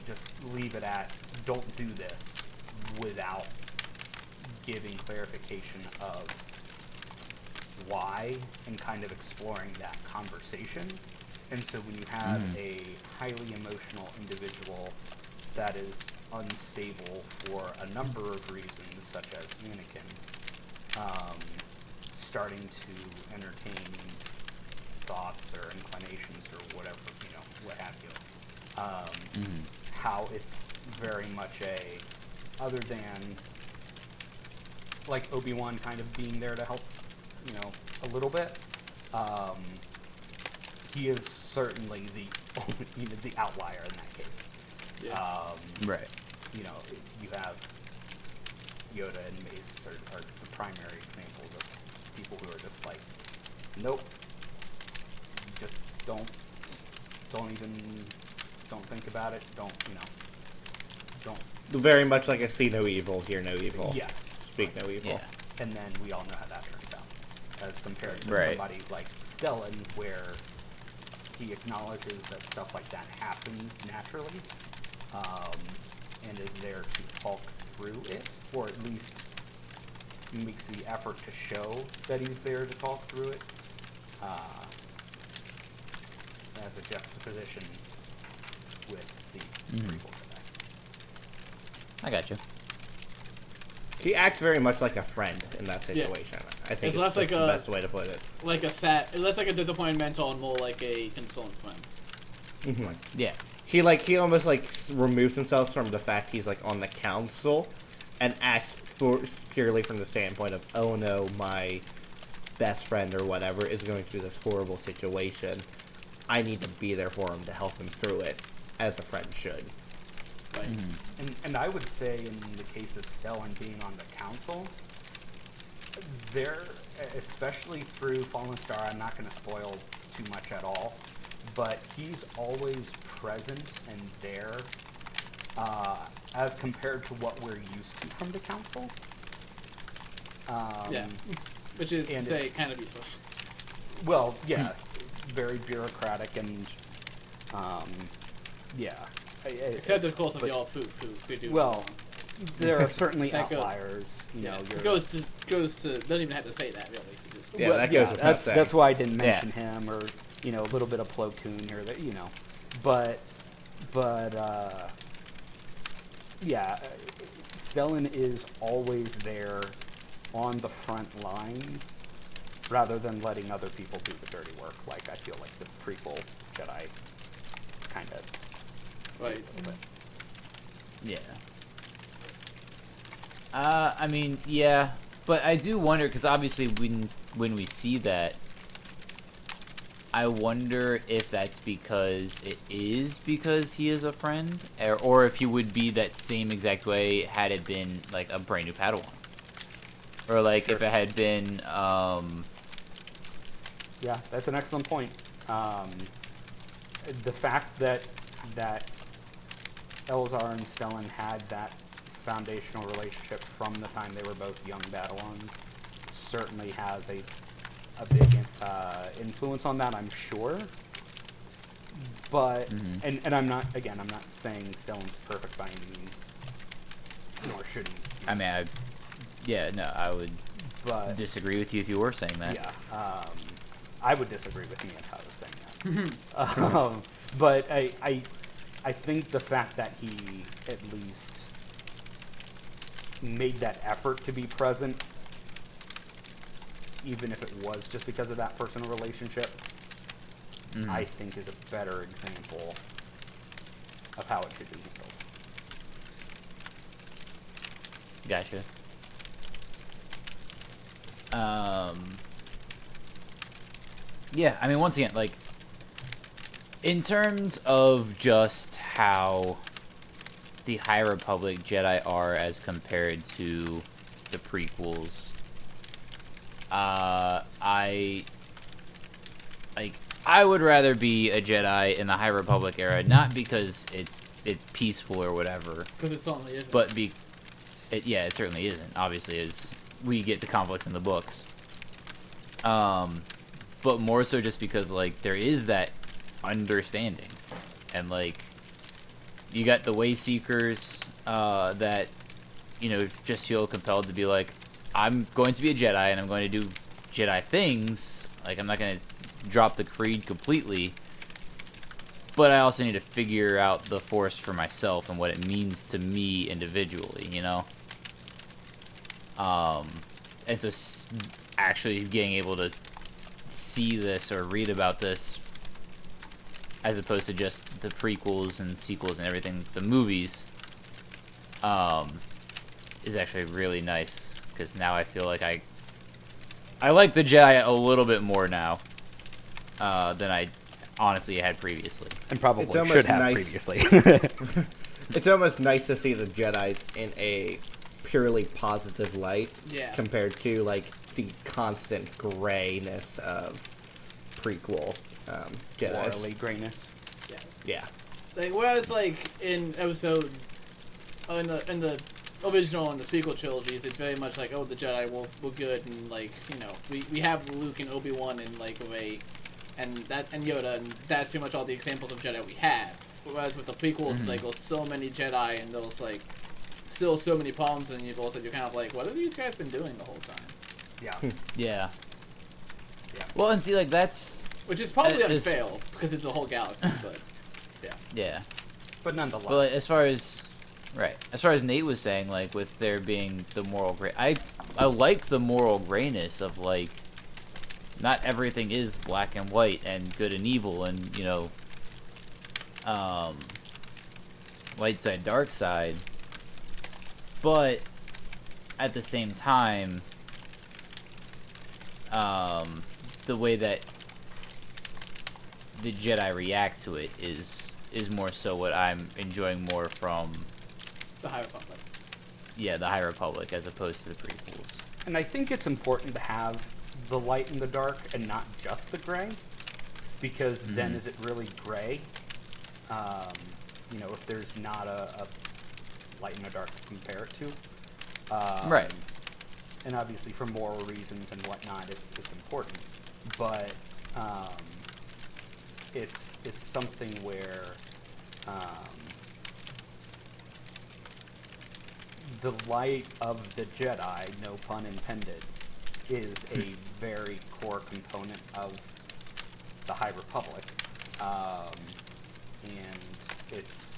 just leave it at don't do this without giving clarification of why and kind of exploring that conversation. And so when you have a highly emotional individual that is unstable for a number of reasons, such as Anakin, starting to entertain thoughts or inclinations or whatever, you know, what have you, how it's very much other than, like, Obi-Wan kind of being there to help, you know, a little bit, he is certainly the outlier in that case. Yeah. Right. You know, you have Yoda and Mace are the primary examples of people who are just like, nope, just don't think about it, don't Very much like a see no evil, hear no evil. yes, Speak no evil. Yeah. and then we all know how that turns out, as compared to Right. somebody like Stellan, where he acknowledges that stuff like that happens naturally, and is there to talk through it, or at least makes the effort to show that he's there to talk through it, as a juxtaposition with the prequel Jedi. I got you. He acts very much like a friend in that Yeah. situation. I think It's it's less just like the a- best way to put it. Like less like a disappointed mentor and more like a consoling friend. Yeah. He almost removes himself from the fact he's like on the council, and acts purely from the standpoint of, oh no, my best friend or whatever is going through this horrible situation. I need to be there for him to help him through it, as a friend should. Right. And I would say in the case of Stellan being on the council, there, especially through Fallen Star, I'm not going to spoil too much at all, but he's always present and there, as compared to what we're used to from the council. Yeah. Which is to and say it's- kind of useless. Well, yeah, very bureaucratic and, yeah. Except of course of but- the all who do. Well, there are certainly That goes- outliers, you know. It goes to doesn't even have to say that really. Just, Yeah, that goes without saying. that's why I didn't Yeah. mention him, or, you know, a little bit of Plo Koon here, that, you know, but yeah, Stellan is always there on the front lines, rather than letting other people do the dirty work, like I feel like the prequel Jedi kind of. right. Yeah. I mean, yeah, but I do wonder, because obviously when we see that, I wonder if that's because he is a friend, or if he would be that same exact way had it been like a brand new Padawan, or like Sure. if it had been Yeah, that's an excellent point. The fact that Elzar and Stellan had that foundational relationship from the time they were both young Badalons certainly has a big influence on that, I'm sure. But and I'm not saying Stellan's perfect by any means, nor should he. I mean, I would But disagree with you if you were saying that. yeah, I would disagree with me if I was saying that. But I think the fact that he at least made that effort to be present, even if it was just because of that personal relationship, I think is a better example of how it should be handled. Gotcha. Yeah, I mean, once again, like, in terms of just how the High Republic Jedi are as compared to the prequels, I would rather be a Jedi in the High Republic era, not because it's peaceful or whatever, Because it certainly isn't. but it certainly isn't. Obviously, as we get the conflicts in the books, but more so just because like there is that understanding, and like you got the way seekers that just feel compelled to be like, I'm going to be a Jedi and I'm going to do Jedi things. Like, I'm not going to drop the creed completely, but I also need to figure out the Force for myself and what it means to me individually, and so actually being able to see this or read about this as opposed to just the prequels and sequels and everything, the movies, is actually really nice, because now I feel like I like the Jedi a little bit more now than I honestly had previously. And probably It's almost should have nice. previously. It's almost nice to see the Jedi's in a purely positive light, Yeah. compared to like the constant grayness of prequel Jedi's. Morally grayness. Yeah. Yeah. Like, whereas, like, in episode... in the original and the sequel trilogies, it's very much like, oh, the Jedi were good, and, like, we have Luke and Obi-Wan and, like, Rey, and Yoda, and that's pretty much all the examples of Jedi we have. Whereas with the prequels, like, there's so many Jedi, and there's, like, still so many problems, and you're kind of like, what have these guys been doing the whole time? Yeah. Yeah. Yeah. Well, and see, like, that's... Which is probably It's- unfair, because it's a whole galaxy, but, yeah. Yeah. But nonetheless. But like, as far as Nate was saying, like, with there being the moral gray, I like the moral grayness of, like, not everything is black and white and good and evil and, light side, dark side. But at the same time, the way that the Jedi react to it is more so what I'm enjoying more from The High Republic. the High Republic as opposed to the prequels. And I think it's important to have the light and the dark and not just the gray, because then is it really gray? If there's not a light and a dark to compare it to. Right. And obviously for moral reasons and whatnot, it's important. But it's something where the light of the Jedi, no pun intended, is a very core component of the High Republic. And it's...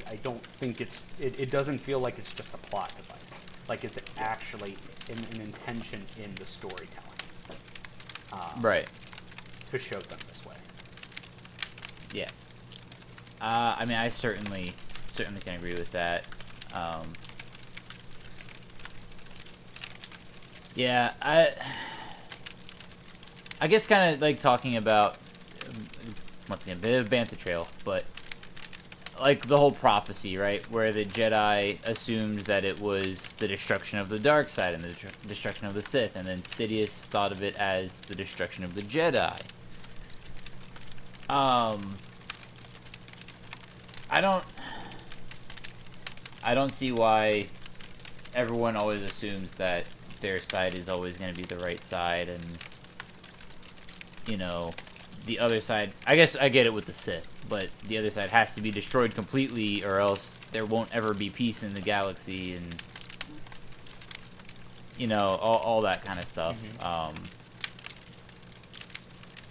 I don't think it doesn't feel like it's just a plot device. Like it's actually an intention in the storytelling. Right. To show them this way. Yeah. I mean, I certainly can agree with that. Yeah, I guess kind of like talking about, once again, a bit of Bantha Trail, but like the whole prophecy, right, where the Jedi assumed that it was the destruction of the dark side and the destruction of the Sith, and then Sidious thought of it as the destruction of the Jedi. I I don't see why everyone always assumes that their side is always going to be the right side, and you know, the other side. I guess I get it with the Sith, but the other side has to be destroyed completely, or else there won't ever be peace in the galaxy, and you know, all that kind of stuff.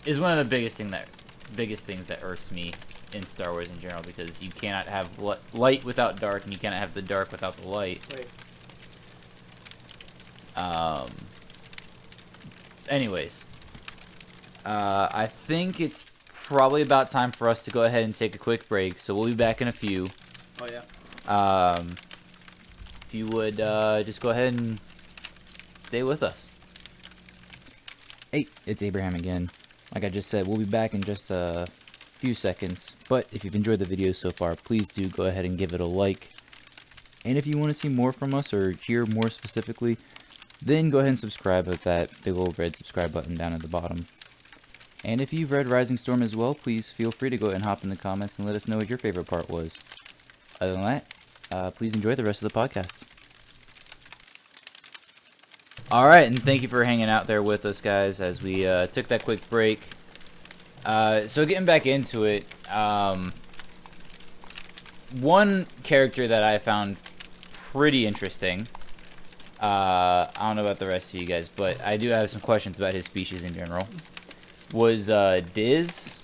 Is one of the biggest things that irks me in Star Wars in general, because you cannot have light without dark, and you cannot have the dark without the light. Right. Anyways, I think it's probably about time for us to go ahead and take a quick break, so we'll be back in a few. Oh yeah. If you would just go ahead and stay with us. Hey, it's Abraham again. Like I just said, we'll be back in just a few seconds, but if you've enjoyed the video so far, please do go ahead and give it a like. And if you want to see more from us, or hear more specifically, then go ahead and subscribe with that big old red subscribe button down at the bottom. And if you've read Rising Storm as well, please feel free to go ahead and hop in the comments and let us know what your favorite part was. Other than that, please enjoy the rest of the podcast. Alright, and thank you for hanging out there with us, guys, as we took that quick break. So getting back into it, one character that I found pretty interesting, I don't know about the rest of you guys, but I do have some questions about his species in general, was Diz.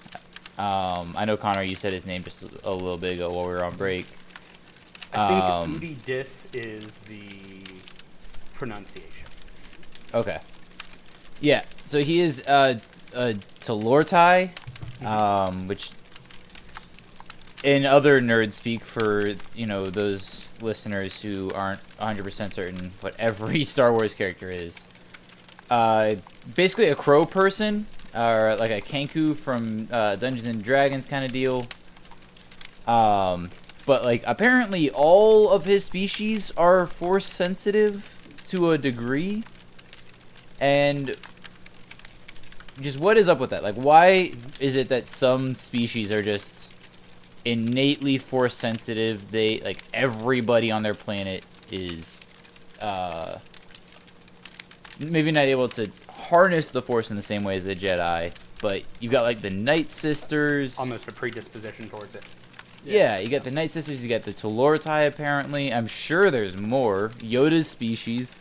I know, Connor, you said his name just a little bit ago while we were on break. I think Udi Dis is the pronunciation. Okay. Yeah, so he is Telortai, which in other nerd speak, for, you know, those listeners who aren't 100% certain what every Star Wars character is. Basically a crow person, or like a Kenku from Dungeons and Dragons kind of deal. But like apparently all of his species are force sensitive to a degree. And just what is up with that? Like, why is it that some species are just innately force sensitive? They, like, everybody on their planet is maybe not able to harness the force in the same way as the Jedi, but you've got like the Night Sisters. Almost a predisposition towards it. Yeah, you got the Night Sisters, you got the Telortai apparently. I'm sure there's more. Yoda's species.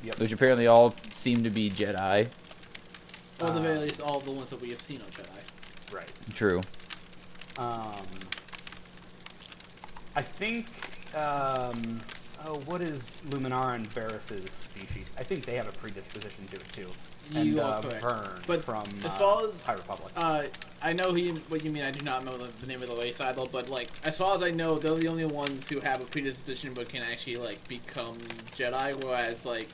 Yep. Which apparently all seem to be Jedi. Or at the very least, all the ones that we have seen are Jedi. Right. True. I think, what is Luminaran Varys' species? I think they have a predisposition to it too. You and are correct. Vern But from as far as High Republic. I know what you mean. I do not know the name of the race either, but like as far as I know, they're the only ones who have a predisposition but can actually like become Jedi. Whereas like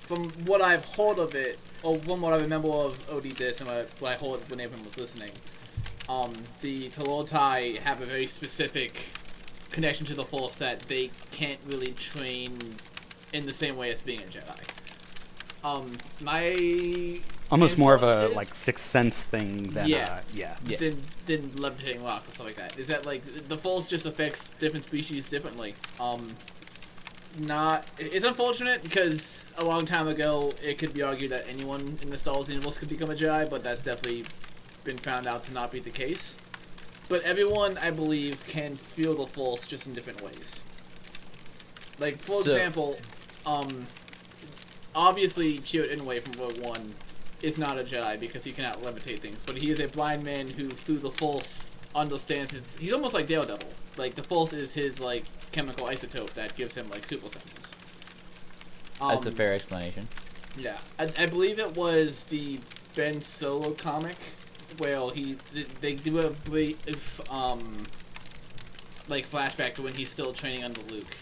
from what I've heard of it, or from what I remember of Odie and what I heard when everyone was listening, the Telortai have a very specific connection to the Force that they can't really train in the same way as being a Jedi. My almost more of answer a is- like sixth sense thing than Yeah. yeah. than levitating rocks or stuff like that. Is that like the Force just affects different species differently? It's unfortunate because a long time ago it could be argued that anyone in the Star Wars universe could become a Jedi, but that's definitely been found out to not be the case. But everyone, I believe, can feel the Force just in different ways. Like, for example, obviously Chirrut Inouye from Rogue One is not a Jedi because he cannot levitate things, but he is a blind man who, through the Force, understands he's almost like Daredevil. Like, the Force is his, like, chemical isotope that gives him, like, super senses. That's a fair explanation. Yeah. I believe it was the Ben Solo comic where they do a brief, like, flashback to when he's still training under Luke.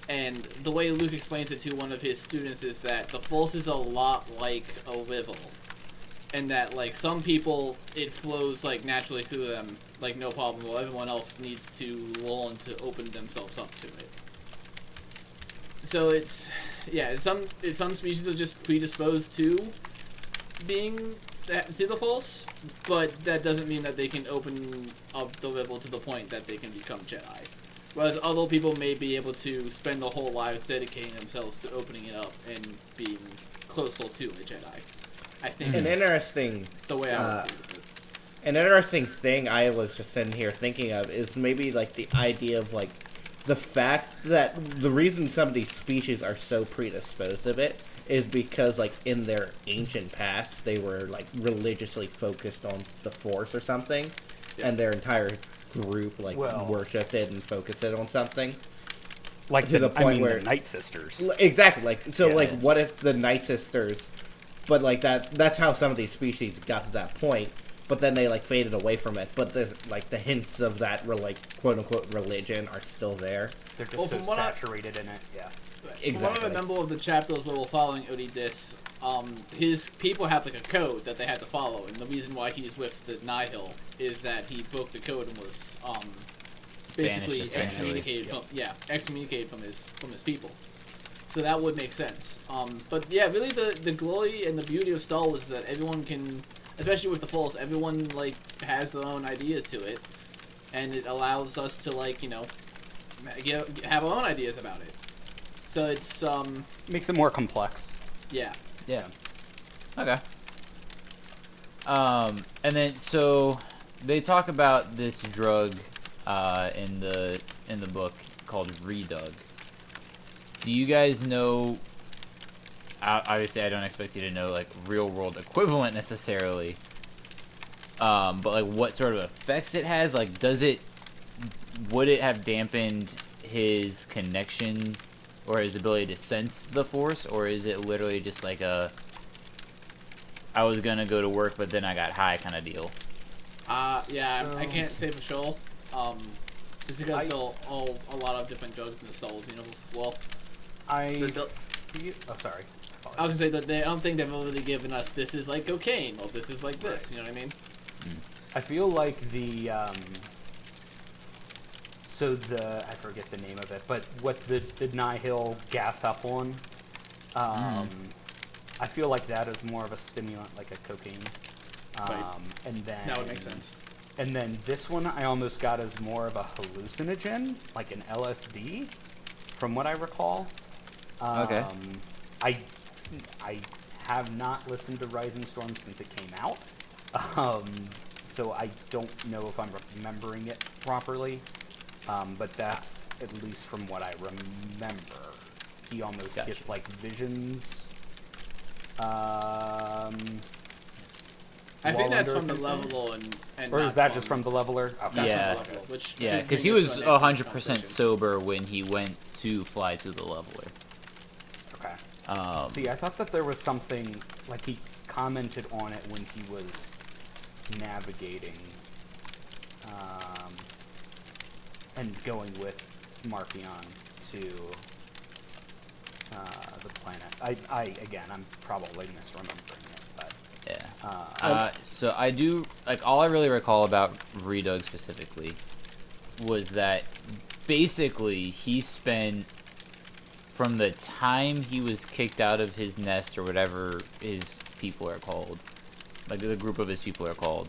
And the way Luke explains it to one of his students is that the Force is a lot like a river. And that, like, some people, it flows, like, naturally through them, like, no problem, while everyone else needs to learn to open themselves up to it. So it's, yeah, some species are just predisposed to being, to the Force, but that doesn't mean that they can open up the river to the point that they can become Jedi. Whereas other people may be able to spend their whole lives dedicating themselves to opening it up and being closer to a Jedi. I think An interesting the way I would do it. An interesting thing I was just sitting here thinking of is maybe like the idea of like the fact that the reason some of these species are so predisposed of it is because like in their ancient past they were like religiously focused on the Force or something, and their entire group like worshipped it and focused it on something. Like to the point where the Night Sisters. Exactly, like so, Yeah. like what if the Night Sisters, but like that's how some of these species got to that point, but then they like faded away from it. But the like the hints of that like quote unquote religion are still there. They're just Well, so from what saturated in it. Yeah. From what I remember of the chapters where we're following Odie his people have like a code that they had to follow, and the reason why he's with the Nihil is that he broke the code and was basically Banished, essentially. excommunicated from his people. So that would make sense. But yeah, really the glory and the beauty of Star Wars is that everyone can, especially with the Force, everyone like has their own idea to it, and it allows us to like have our own ideas about it. So it's Makes it more complex. yeah. Yeah. Okay. And then so they talk about this drug in the book called Redug. Do you guys know? Obviously, I don't expect you to know like real world equivalent necessarily. But like what sort of effects it has? Like, would it have dampened his connection or his ability to sense the Force, or is it literally just like I was gonna go to work, but then I got high kind of deal? I can't say for sure. Just because there are a lot of different drugs in the Star Wars universe as well. Sorry. I was gonna say that I don't think they've really given us this is like cocaine or this is like this. Right. You know what I mean? I feel like I forget the name of it, but what the Nihil gas up on, I feel like that is more of a stimulant, like a cocaine. Right. And then That would make sense. And then this one I almost got as more of a hallucinogen, like an LSD, from what I recall. Okay. I have not listened to Rising Storm since it came out, so I don't know if I'm remembering it properly. But that's at least from what I remember. He almost gets like visions. I think that's Wallander from the or something? leveler and Or not is that just from the leveler? That's Yeah. from the leveler, which Yeah, should because bring he us was to our next 100% conversation. sober when he went to fly to the leveler. Okay. See, I thought that there was something, like he commented on it when he was navigating, and going with Markion to the planet. I'm probably misremembering it, but Yeah. So I do, like, all I really recall about Redug specifically was that basically he spent, from the time he was kicked out of his nest or whatever his people are called, like the group of his people are called,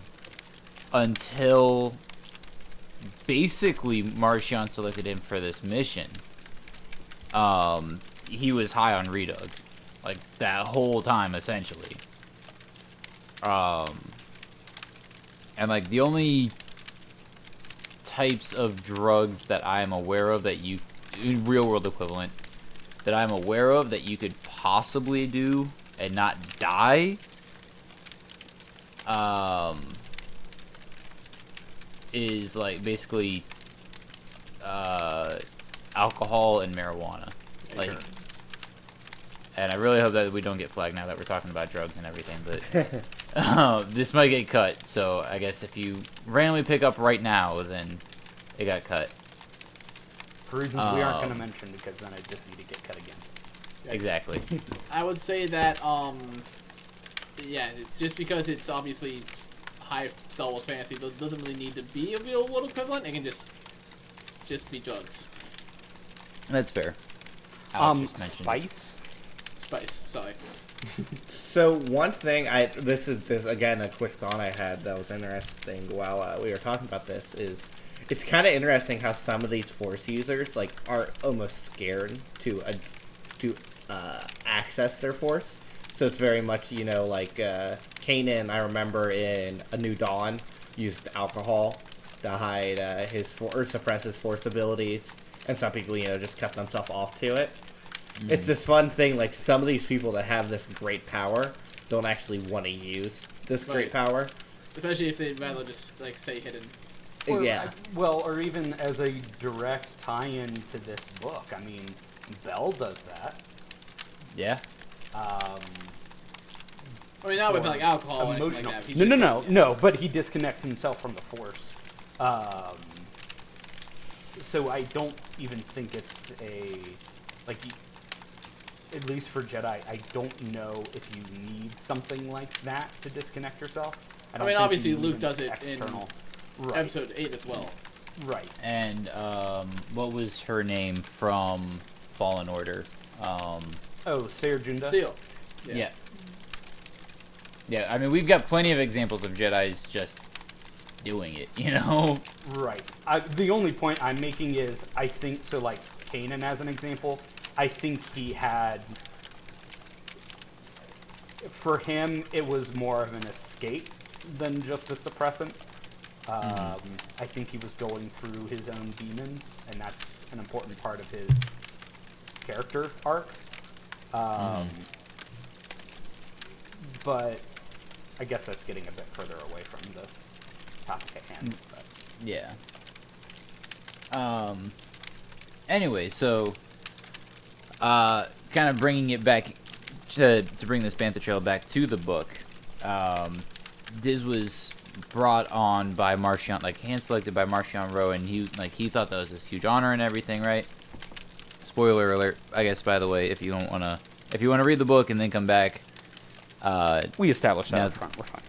until basically Marchion selected him for this mission, he was high on Redug, like that whole time essentially. And like the only types of drugs that I'm aware of that you, in real world equivalent, that I'm aware of that you could possibly do and not die, is like basically alcohol and marijuana. Like, Sure. and I really hope that we don't get flagged now that we're talking about drugs and everything, but this might get cut, so I guess if you randomly pick up right now, then it got cut. for reasons we aren't going to mention, because then I just need to get cut again. Exactly. I would say that just because it's obviously high Star Wars fantasy, doesn't really need to be a real world equivalent. It can just be drugs. That's fair. Alex just mentioned it. Spice. Sorry. So one thing this again a quick thought I had that was interesting while we were talking about this is it's kind of interesting how some of these Force users like are almost scared to access their Force. So it's very much, like Kanan, I remember in A New Dawn, used alcohol to hide or suppress his Force abilities, and some people, just cut themselves off to it. It's this fun thing, like some of these people that have this great power don't actually want to use this great power. Especially if they'd rather just, like, stay hidden. Or, Yeah. or even as a direct tie-in to this book. I mean, Bell does that. Yeah. I mean, not with, like, alcohol or anything like that. He No, but he disconnects himself from the Force. So I don't even think it's at least for Jedi, I don't know if you need something like that to disconnect yourself. I mean, obviously Luke does it external. in Episode 8 as well. Right. And what was her name from Fallen Order? Sayer Junda? Seal. Yeah. Yeah, I mean, we've got plenty of examples of Jedis just doing it, Right. The only point I'm making is, I think, so like Kanan as an example, I think he had, for him, it was more of an escape than just a suppressant. I think he was going through his own demons, and that's an important part of his character arc. But I guess that's getting a bit further away from the topic at hand. But. Yeah. Anyway, so kind of bringing it back to bring this Bantha trail back to the book. Diz was brought on by Marchion, like hand selected by Marchion Ro, and he thought that was this huge honor and everything, right? Spoiler alert, I guess. By the way, if you wanna read the book and then come back, We established that up front. We're fine.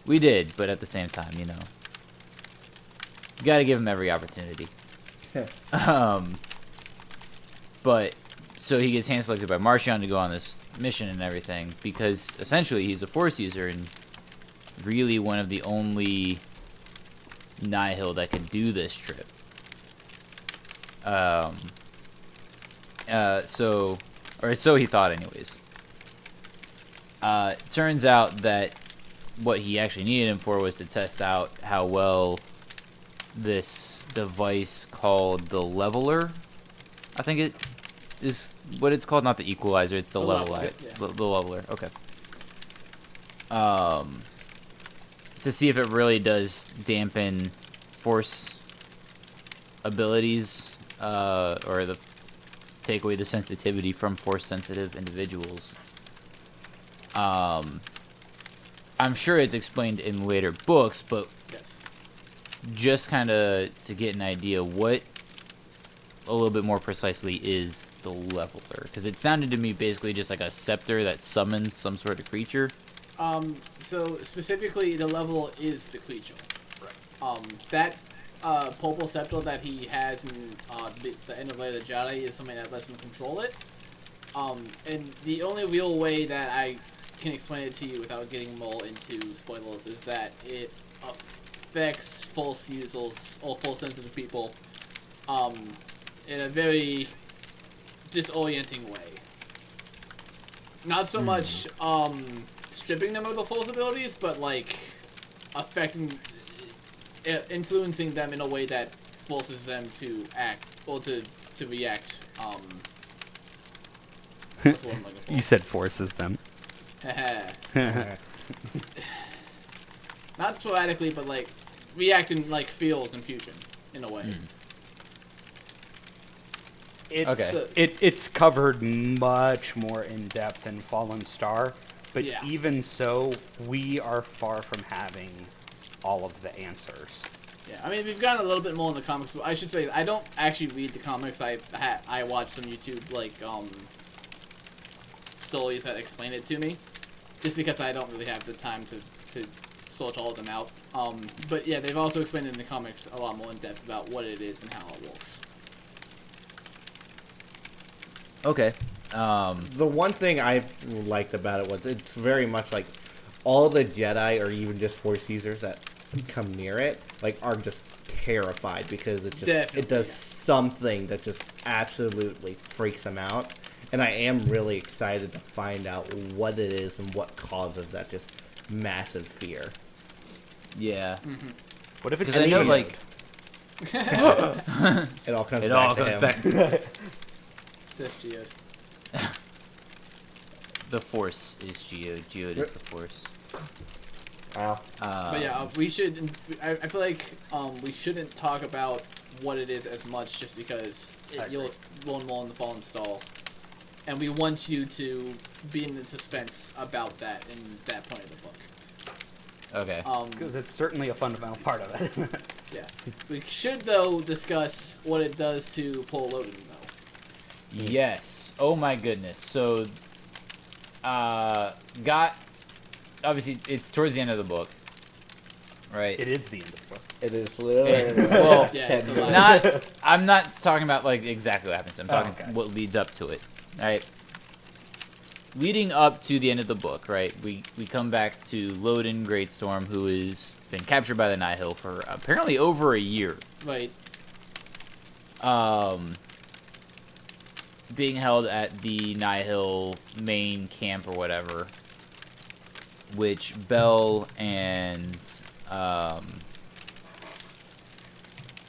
we did, but at the same time, you gotta give him every opportunity. But so he gets hand selected by Marchion to go on this mission and everything, because essentially he's a Force user and really one of the only Nihil that can do this trip. So he thought anyways. Turns out that what he actually needed him for was to test out how well this device called the Leveler, I think it is what it's called, not the Equalizer, it's the Leveler. The Leveler, okay. To see if it really does dampen Force abilities, or take away the sensitivity from Force-sensitive individuals. I'm sure it's explained in later books, but Yes. just kind of to get an idea, what a little bit more precisely is the Leveler? Because it sounded to me basically just like a scepter that summons some sort of creature. So specifically, the level is the creature. Right. That Popal Scepter that he has in the end of Light of the Jedi is something that lets him control it. And the only real way that I can explain it to you without getting more into spoilers is that it affects Force users or Force sensitive people in a very disorienting way. Not so much stripping them of the Force abilities, but like influencing them in a way that forces them to act or to react. That's what I'm looking for. You said forces them. Not sporadically, but like react and like feel confusion in a way. It's covered much more in depth in Fallen Star, but Yeah. even so, we are far from having all of the answers. Yeah, I mean we've gotten a little bit more in the comics. I should say I don't actually read the comics. I watch some YouTube like stories that explain it to me, just because I don't really have the time to sort all of them out. But yeah, they've also explained in the comics a lot more in depth about what it is and how it works. Okay. The one thing I liked about it was it's very much like all the Jedi or even just Force users that come near it, like, are just terrified because it just Definitely, it does yeah. something that just absolutely freaks them out. And I am really excited to find out what it is and what causes that just massive fear. Yeah. What if it's Because I know, Geode? like, It all comes it back all to goes him. back. Sith Geode. The Force is Geode. Geode is the Force. Wow. But yeah, we should. I feel like we shouldn't talk about what it is as much, just because you'll won't in the fall install, and we want you to be in the suspense about that in that point of the book. Okay. Because it's certainly a fundamental part of it. Yeah, we should though discuss what it does to Paul Loden though. Yes. Oh my goodness. So, got obviously it's towards the end of the book, right? It is the end of the book. It is literally. Well, Yeah, 10 it's a minutes. lot. Not. I'm not talking about like exactly what happens. I'm talking okay. what leads up to it. All right. Leading up to the end of the book, right? We come back to Loden Greatstorm, who has been captured by the Nihil for apparently over a year. Right. Being held at the Nihil main camp or whatever, which Bell and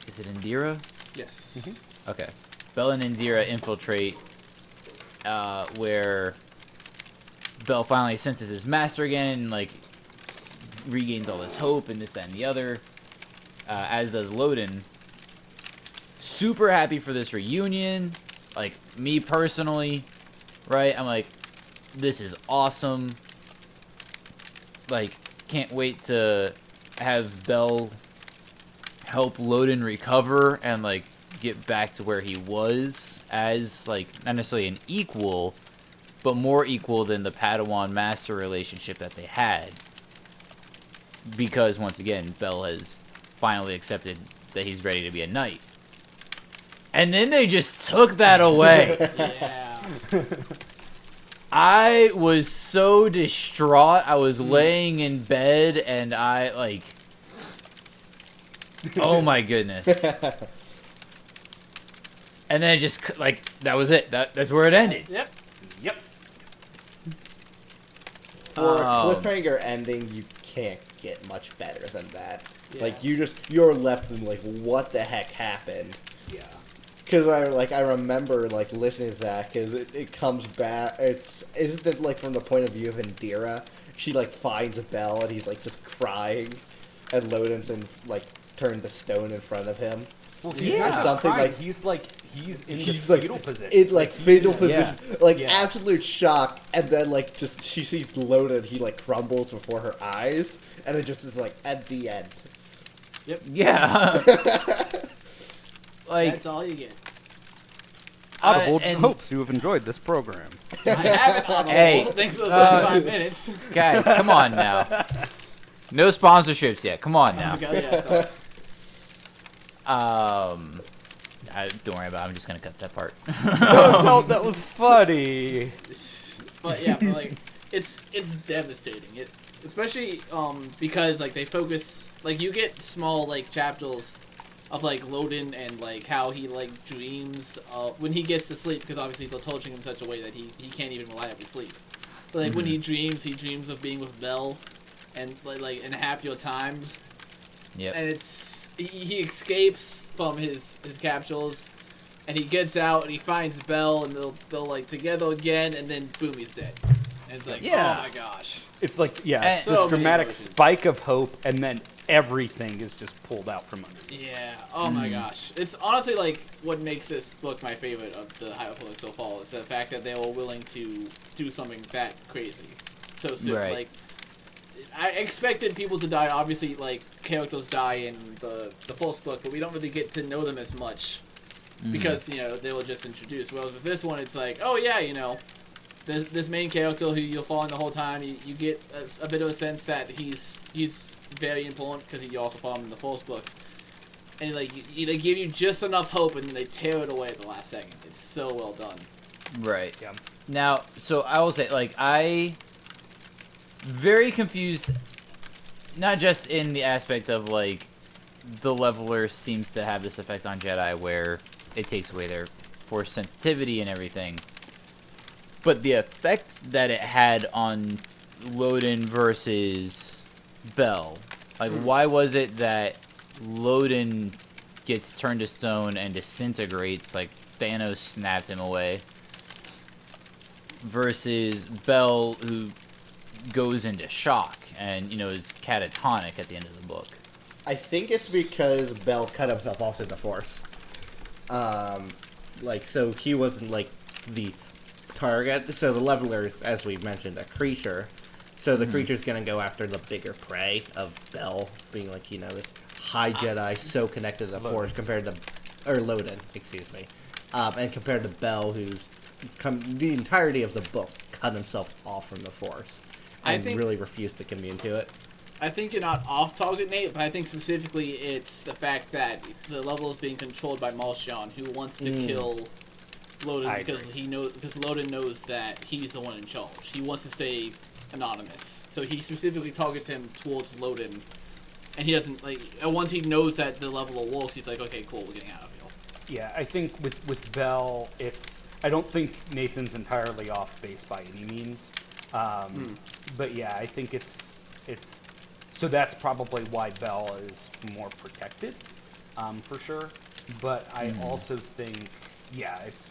is it Indira? Yes. Okay, Bell and Indira infiltrate, where Bell finally senses his master again and like regains all his hope and this, that, and the other. As does Loden. Super happy for this reunion. Like, me personally, right? I'm like, this is awesome. Like, can't wait to have Bell help Loden recover and, like, get back to where he was as, like, not necessarily an equal, but more equal than the Padawan-Master relationship that they had. Because, once again, Bell has finally accepted that he's ready to be a knight. And then they just took that away. Yeah. I was so distraught. I was laying in bed and I, like... Oh my goodness. And then it just, like, that was it. That's where it ended. Yep. Yep. For a Um, cliffhanger ending, you can't get much better than that. Yeah. Like, you're left in, like, what the heck happened? Yeah. Because I remember, like, listening to that, because it comes back, isn't it, like, from the point of view of Indira? She, like, finds Bell, and he's, like, just crying, and Loden's, like, turned to stone in front of him. Well, he's Yeah. not just Something crying, like- he's in the He's, like, fetal position. In, like, fetal position, like, Yeah. absolute shock, and then, like, just, she sees Loden, he, like, crumbles before her eyes, and it just is, like, at the end. Yeah. Like, That's all you get. Audible and- hopes you have enjoyed this program. I haven't Audible. Hey, Thanks for the first 5 minutes. guys, come on now. No sponsorships yet. Come on now. Okay, yeah, sorry. Don't worry about it. I'm just going to cut that part. No, that was funny. But yeah, but, like it's devastating. It especially because like they focus, like you get small like chapters of like Loden and like how he like dreams when he gets to sleep, because obviously they're torturing him in such a way that he can't even reliably sleep. But like when he dreams of being with Belle and like in happier times. Yep. And it's he escapes from his capsules, and he gets out and he finds Belle, and they'll like together again, and then boom, he's dead. And it's like, Yeah. oh my gosh. It's like, yeah, And- it's this So many dramatic emotions. spike of hope, and then everything is just pulled out from under you. Yeah. Oh my gosh. It's honestly like what makes this book my favorite of the High Republic so far is the fact that they were willing to do something that crazy so soon. Right. Like, I expected people to die. Obviously, like characters die in the first book, but we don't really get to know them as much because they were just introduced. Whereas with this one, it's like, oh yeah, this main character who you're following the whole time, you get a bit of a sense that he's very important because you also follow him in the first book, and they give you just enough hope, and then they tear it away at the last second. It's so well done. Right. Yeah. Now, so I will say, like, I very confused not just in the aspect of like the leveler seems to have this effect on Jedi where it takes away their force sensitivity and everything, but the effect that it had on Loden versus Bell. Like, why was it that Loden gets turned to stone and disintegrates, like Thanos snapped him away, versus Bell, who goes into shock and, you know, is catatonic at the end of the book? I think it's because Bell cut himself off in the Force. So he wasn't, like, the target. So the Leveler is, as we mentioned, a creature. So the creature's gonna go after the bigger prey of Bell, being, like, you know, this high Jedi, so connected to the Force, compared to... Or Loden, excuse me. And compared to Bell, who's... the entirety of the book cut himself off from the Force. And really refused to commune to it. I think you're not off target, Nate, but I think specifically it's the fact that the level is being controlled by Malshan, who wants to kill Loden because Loden knows that he's the one in charge. He wants to stay anonymous, so he specifically targets him towards Loden, and he doesn't like. And once he knows that the level of wolves, he's like, okay, cool, we're getting out of here. Yeah, I think with Bell, I don't think Nathan's entirely off base by any means. But yeah, I think it's so that's probably why Bell is more protected, for sure. But I also think, yeah, it's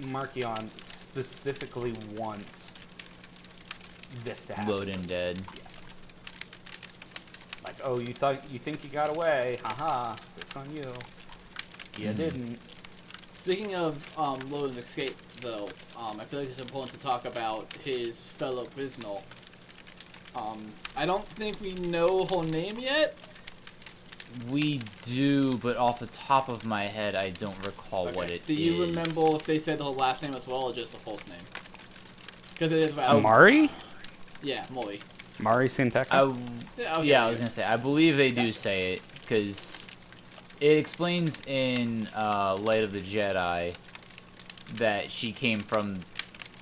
Markion specifically wants this to happen. Loden dead. Yeah. Like, oh, you think you got away? Haha, it's on you. You didn't. Speaking of Loden's escape, though, I feel like it's important to talk about his fellow prisoner. I don't think we know her name yet. We do, but off the top of my head, I don't recall what it is. Do you remember if they said her last name as well, or just the full name? Because it is about... Mari? Yeah, Mori. Mari Santeca? Yeah, I was going to say, I believe they do say it, because it explains in Light of the Jedi that she came from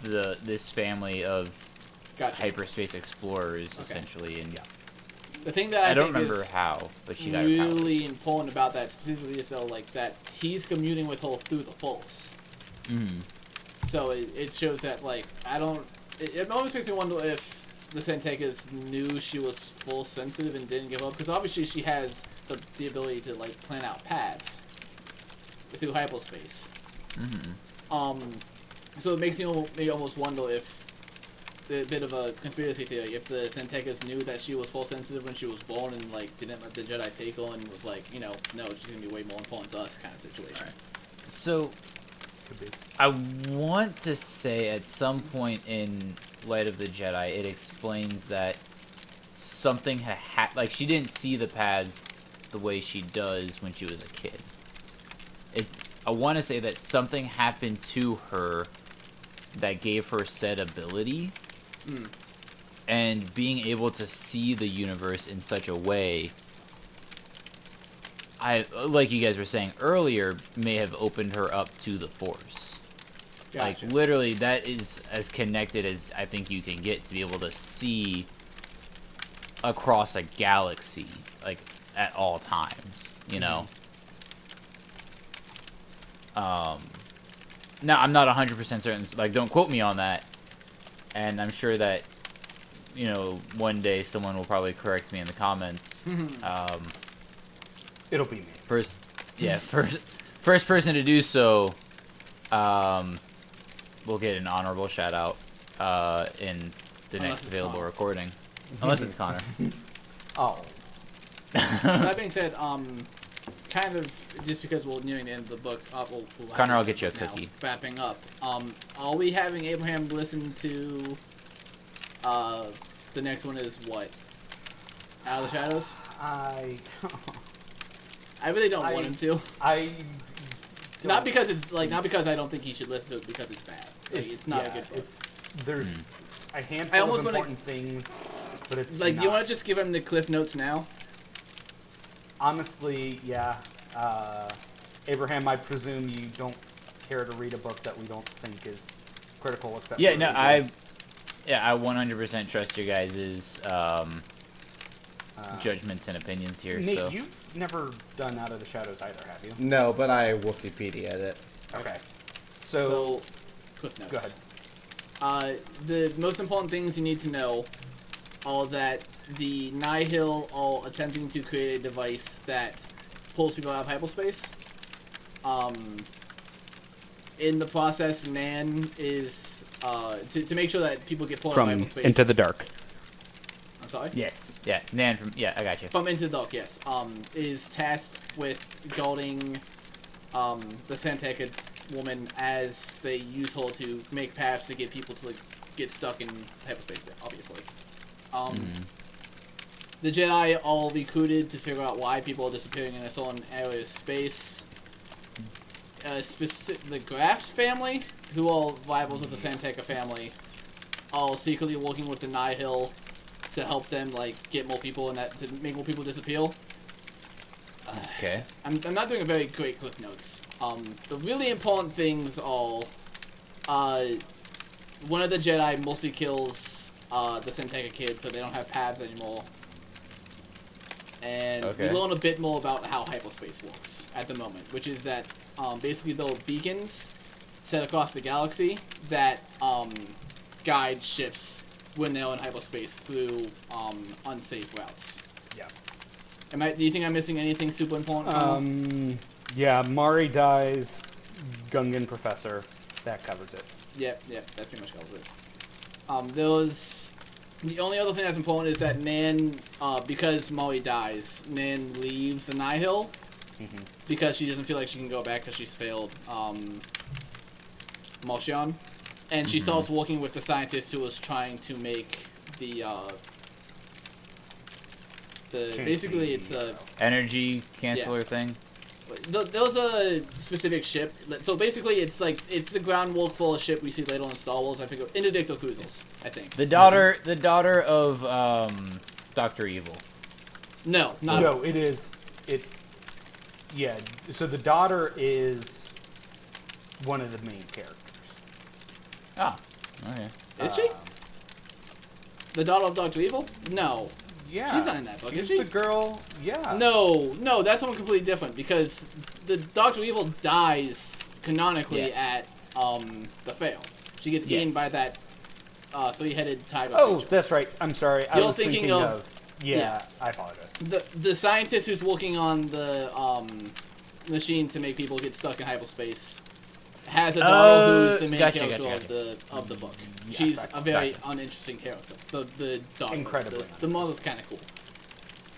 this family of hyperspace explorers, essentially, and the thing that I don't think remember is how, but she got her powers. really important about that specifically is though, like that he's communing with her through the Force. So it shows that like it always makes me wonder if the Santecas knew she was Force sensitive and didn't give up, because obviously she has the ability to like plan out paths through hyperspace. So it makes me almost wonder if a bit of a conspiracy theory, if the Santecas knew that she was Force sensitive when she was born and like didn't let the Jedi take her and was like, you know, no, she's gonna be way more important to us kind of situation. So I want to say at some point in Light of the Jedi it explains that something had like she didn't see the paths the way she does when she was a kid. I want to say that something happened to her that gave her said ability. And being able to see the universe in such a way, like you guys were saying earlier, may have opened her up to the Force. Gotcha. Like, literally, that is as connected as I think you can get to be able to see across a galaxy, like, at all times, you know? Now, I'm not 100% certain, like, don't quote me on that. And I'm sure that, you know, one day someone will probably correct me in the comments. It'll be me. First person to do so, will get an honorable shout out in the next available recording. Unless it's Connor. Oh. That being said, kind of just because we're nearing the end of the book, Connor, I'll get you a cookie. Wrapping up, are we having Abraham listen to the next one is what? Out of the Shadows? I really don't want him to. Not because I don't think he should listen to it, because it's bad. Like, it's not a good book. There's a handful of important things, but it's like, do you want to just give him the cliff notes now? Honestly, yeah. Abraham, I presume you don't care to read a book that we don't think is critical, except I 100% trust your guys' judgments and opinions here. Nate, so you've never done Out of the Shadows either, have you? No, but I Wikipedia'd it. Okay. So, cliff notes. Go ahead. The most important things you need to know are that the Nihil are attempting to create a device that pulls people out of hyperspace. In the process, Nan is to make sure that people get pulled out of From hyperspace. Into the Dark. I'm sorry. yes, yeah, Nan from I got you. From Into the Dark, yes. Is tasked with guarding the Santeca woman as they use her to make paths to get people to get stuck in hyperspace. Obviously, the Jedi all recruited to figure out why people are disappearing in a certain area of space. The Graf's family, who are rivals with the Santeca family, are secretly working with the Nihil to help them get more people and to make more people disappear. Okay. I'm not doing a very great cliff notes. The really important things are, one of the Jedi mostly kills the Santeca kid, so they don't have paths anymore. And we learn a bit more about how hyperspace works at the moment, which is that basically there are beacons set across the galaxy that guide ships when they're in hyperspace through unsafe routes. Yeah. Do you think I'm missing anything super important? Yeah, Mari dies, Gungan Professor, that covers it. Yep, that pretty much covers it. The only other thing that's important is that Nan, because Mari dies, Nan leaves the Nihil because she doesn't feel like she can go back because she's failed Marchion. And she starts working with the scientist who was trying to make basically it's a energy canceller thing. there was a specific ship. So basically, it's the groundwork full of ship we see later in Star Wars. I think Interdictor Cruisers. I think The daughter of Dr. Evil. No, not No, it is. Yeah. So the daughter is one of the main characters. Oh, okay. Is she the daughter of Dr. Evil? No, Yeah. she's not in that book. Is She's she? the girl. Yeah. No, that's someone completely different because the Dr. Evil dies canonically at the Fail. She gets eaten by that three-headed tiger. Oh, creature. that's right. I'm sorry. I You're was thinking of- Yeah, yeah. I apologize. The scientist who's working on the machine to make people get stuck in hyperspace has a daughter who's the main character of the book. Yes, She's I- a very gotcha. uninteresting character. The daughter. Incredibly The mother's kind of cool.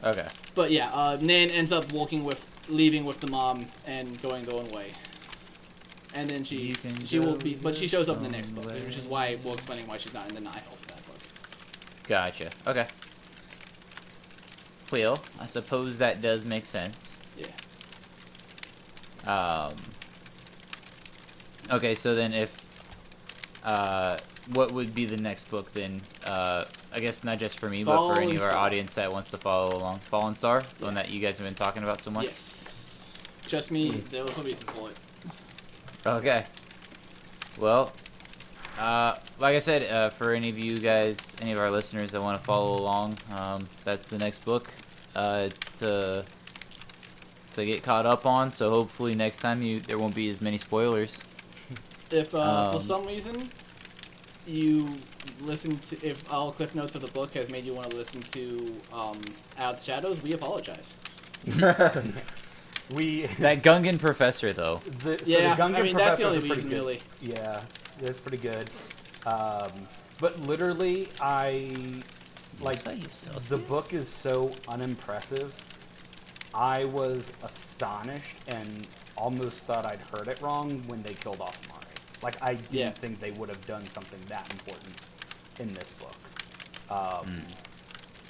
Okay. But yeah, Nan ends up leaving with the mom and going their own way. And then she will be, but she shows up in the next book, which is why we're explaining why she's not in the Nihil for that book. Gotcha. Okay. Well, I suppose that does make sense. Yeah. Okay, so then what would be the next book then? I guess not just for me, but for any of our audience that wants to follow along. Fallen Star, the one that you guys have been talking about so much? Yes. Trust me, there was a reason for it. Okay. Well, like I said, for any of you guys, any of our listeners that want to follow along, that's the next book to get caught up on. So hopefully next time there won't be as many spoilers. If for some reason you if all cliff notes of the book has made you want to listen to Out of the Shadows, we apologize. That Gungan professor though. The Yeah, Gungan I mean that's the professors only are pretty reason, good. really. Yeah, that's pretty good. But literally, the book is so unimpressive. I was astonished and almost thought I'd heard it wrong when they killed off Mari. Like, I didn't think they would have done something that important in this book.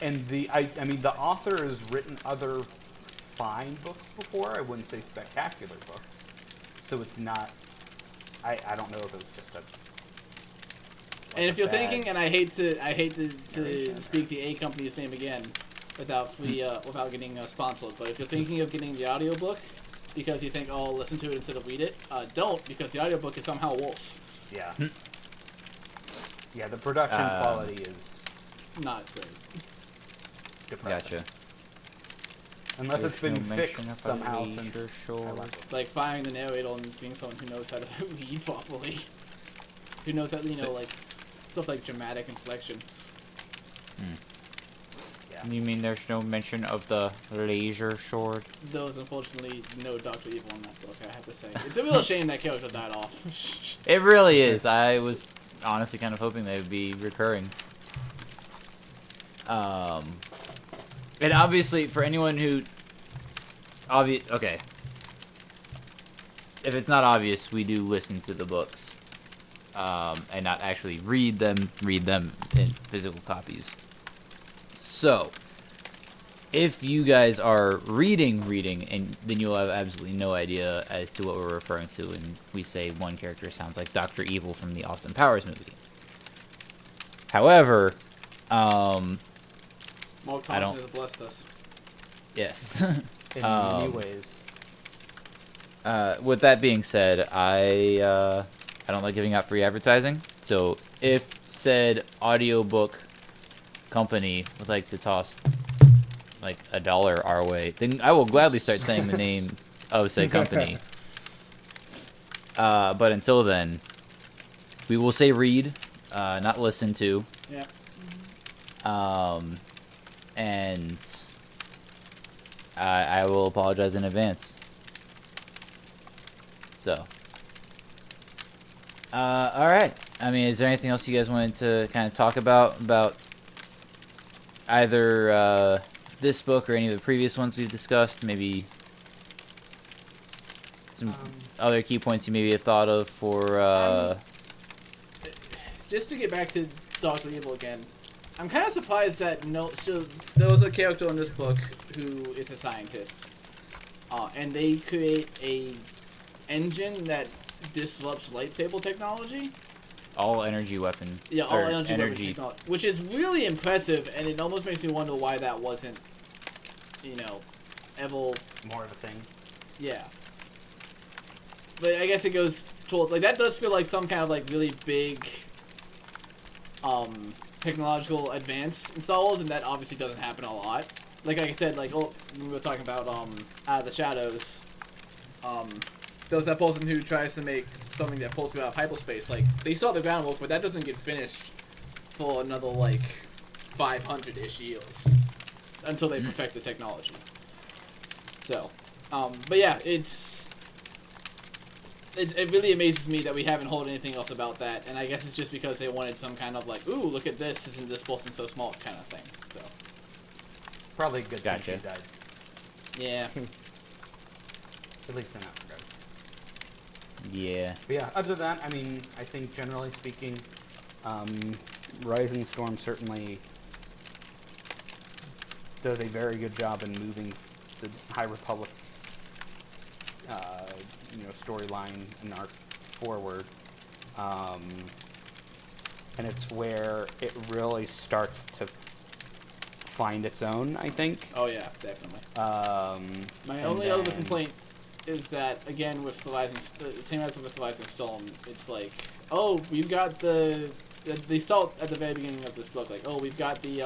And I mean, the author has written other fine books before. I wouldn't say spectacular books. So it's not. I don't know if it was just a. And if you're thinking, and I hate to speak the A company's name again, without getting sponsored, but if you're thinking of getting the audiobook because you think, oh, I'll listen to it instead of read it, don't, because the audiobook is somehow worse. Yeah. Yeah, the production quality is not great. depressing. Gotcha. Unless There's it's been no mention fixed of a somehow leisure since shore. I left it. It's like firing the narrator and being someone who knows how to read properly. Who knows how, like, stuff like dramatic inflection. Yeah. You mean there's no mention of the laser sword? Those, unfortunately, no Dr. Evil in that book, I have to say. It's a real shame that character died off. It really is. I was honestly kind of hoping they would be recurring. And obviously, for anyone who... Okay. If it's not obvious, we do listen to the books. And not actually read them in physical copies. So, if you guys are reading, and then you'll have absolutely no idea as to what we're referring to when we say one character sounds like Dr. Evil from the Austin Powers movie. However, Mark I Thompson don't- has blessed us. yes. In many ways. With that being said, I don't like giving out free advertising. So if said audiobook company would like to toss like $1 our way, then I will gladly start saying the name of said company. But until then, we will say read, not listen to. Yeah. And I will apologize in advance. So, all right. I mean, is there anything else you guys wanted to kind of talk about either this book or any of the previous ones we've discussed? Maybe some other key points you maybe have thought of for. Just to get back to Dr. Evil again, I'm kind of surprised that so there was a character in this book who is a scientist, and they create a engine that disrupts lightsaber technology. All energy weapon. Yeah, all or energy weapon technology, which is really impressive, and it almost makes me wonder why that wasn't, ever. More of a thing. Yeah. But I guess it goes towards, like, that does feel like some kind of, like, really big, technological advance in Star Wars, and that obviously doesn't happen a lot. Like I said, like, we were talking about, Out of the Shadows, there was that person who tries to make something that pulls you out of hyperspace. Like, they saw the groundwork, but that doesn't get finished for another, like, 500-ish years until they perfect the technology. So, but yeah, it really amazes me that we haven't heard anything else about that, and I guess it's just because they wanted some kind of, like, ooh, look at this, isn't this person so small kind of thing, so. Probably a good Gotcha. thing she died. Yeah. At least in that regard. Yeah. But yeah, other than that, I mean, I think generally speaking, Rising Storm certainly does a very good job in moving the High Republic, storyline and arc forward. And it's where it really starts to find its own, I think. Oh yeah, definitely. My and only other then- complaint is that, again, with the same as with the Rising Storm, it's like, oh, we've got they start at the very beginning of this book, like, oh, we've got the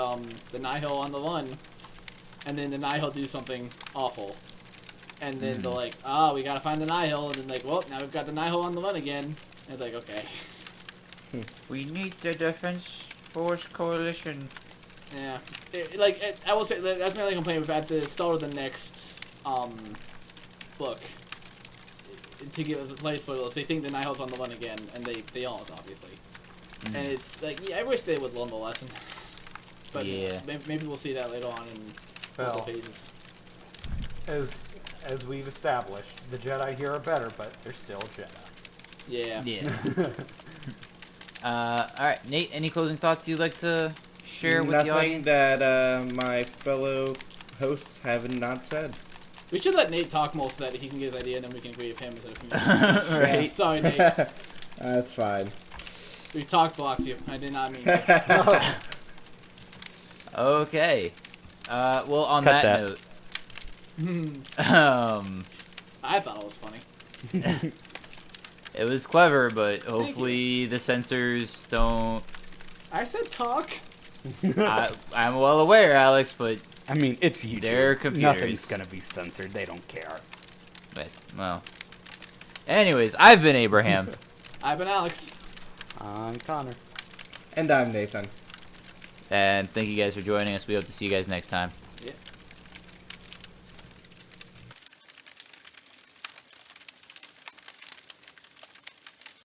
Nihil on the run, and then the Nihil do something awful. And then they're like, we gotta find the Nihil, and then like, well, now we've got the Nihil on the run again. And it's like, okay. We need the Defense Force Coalition. Yeah. I will say, that's my only complaint with at the start of the next, book. To give a play spoilers, they think the Nihil's on the run again, and they aren't, obviously. And it's like, yeah, I wish they would learn the lesson. But Yeah. maybe we'll see that later on in Well, further phases. As we've established, the Jedi here are better, but they're still Jedi. Yeah. Yeah. All right, Nate. Any closing thoughts you'd like to share with the Nothing audience? that my fellow hosts have not said. We should let Nate talk most so that he can get his idea, and then we can agree with him instead of communicating. Right. Sorry, Nate. That's fine. We talk blocked you. I did not mean to. Okay. Well, on Cut that that. note, I thought it was funny. it was clever, but hopefully the censors don't. I said talk. I'm well aware, Alex, but I mean, it's YouTube. They're computers. Nothing's gonna be censored. They don't care. well. Anyways, I've been Abraham. I've been Alex. I'm Connor. And I'm Nathan. And thank you guys for joining us. We hope to see you guys next time.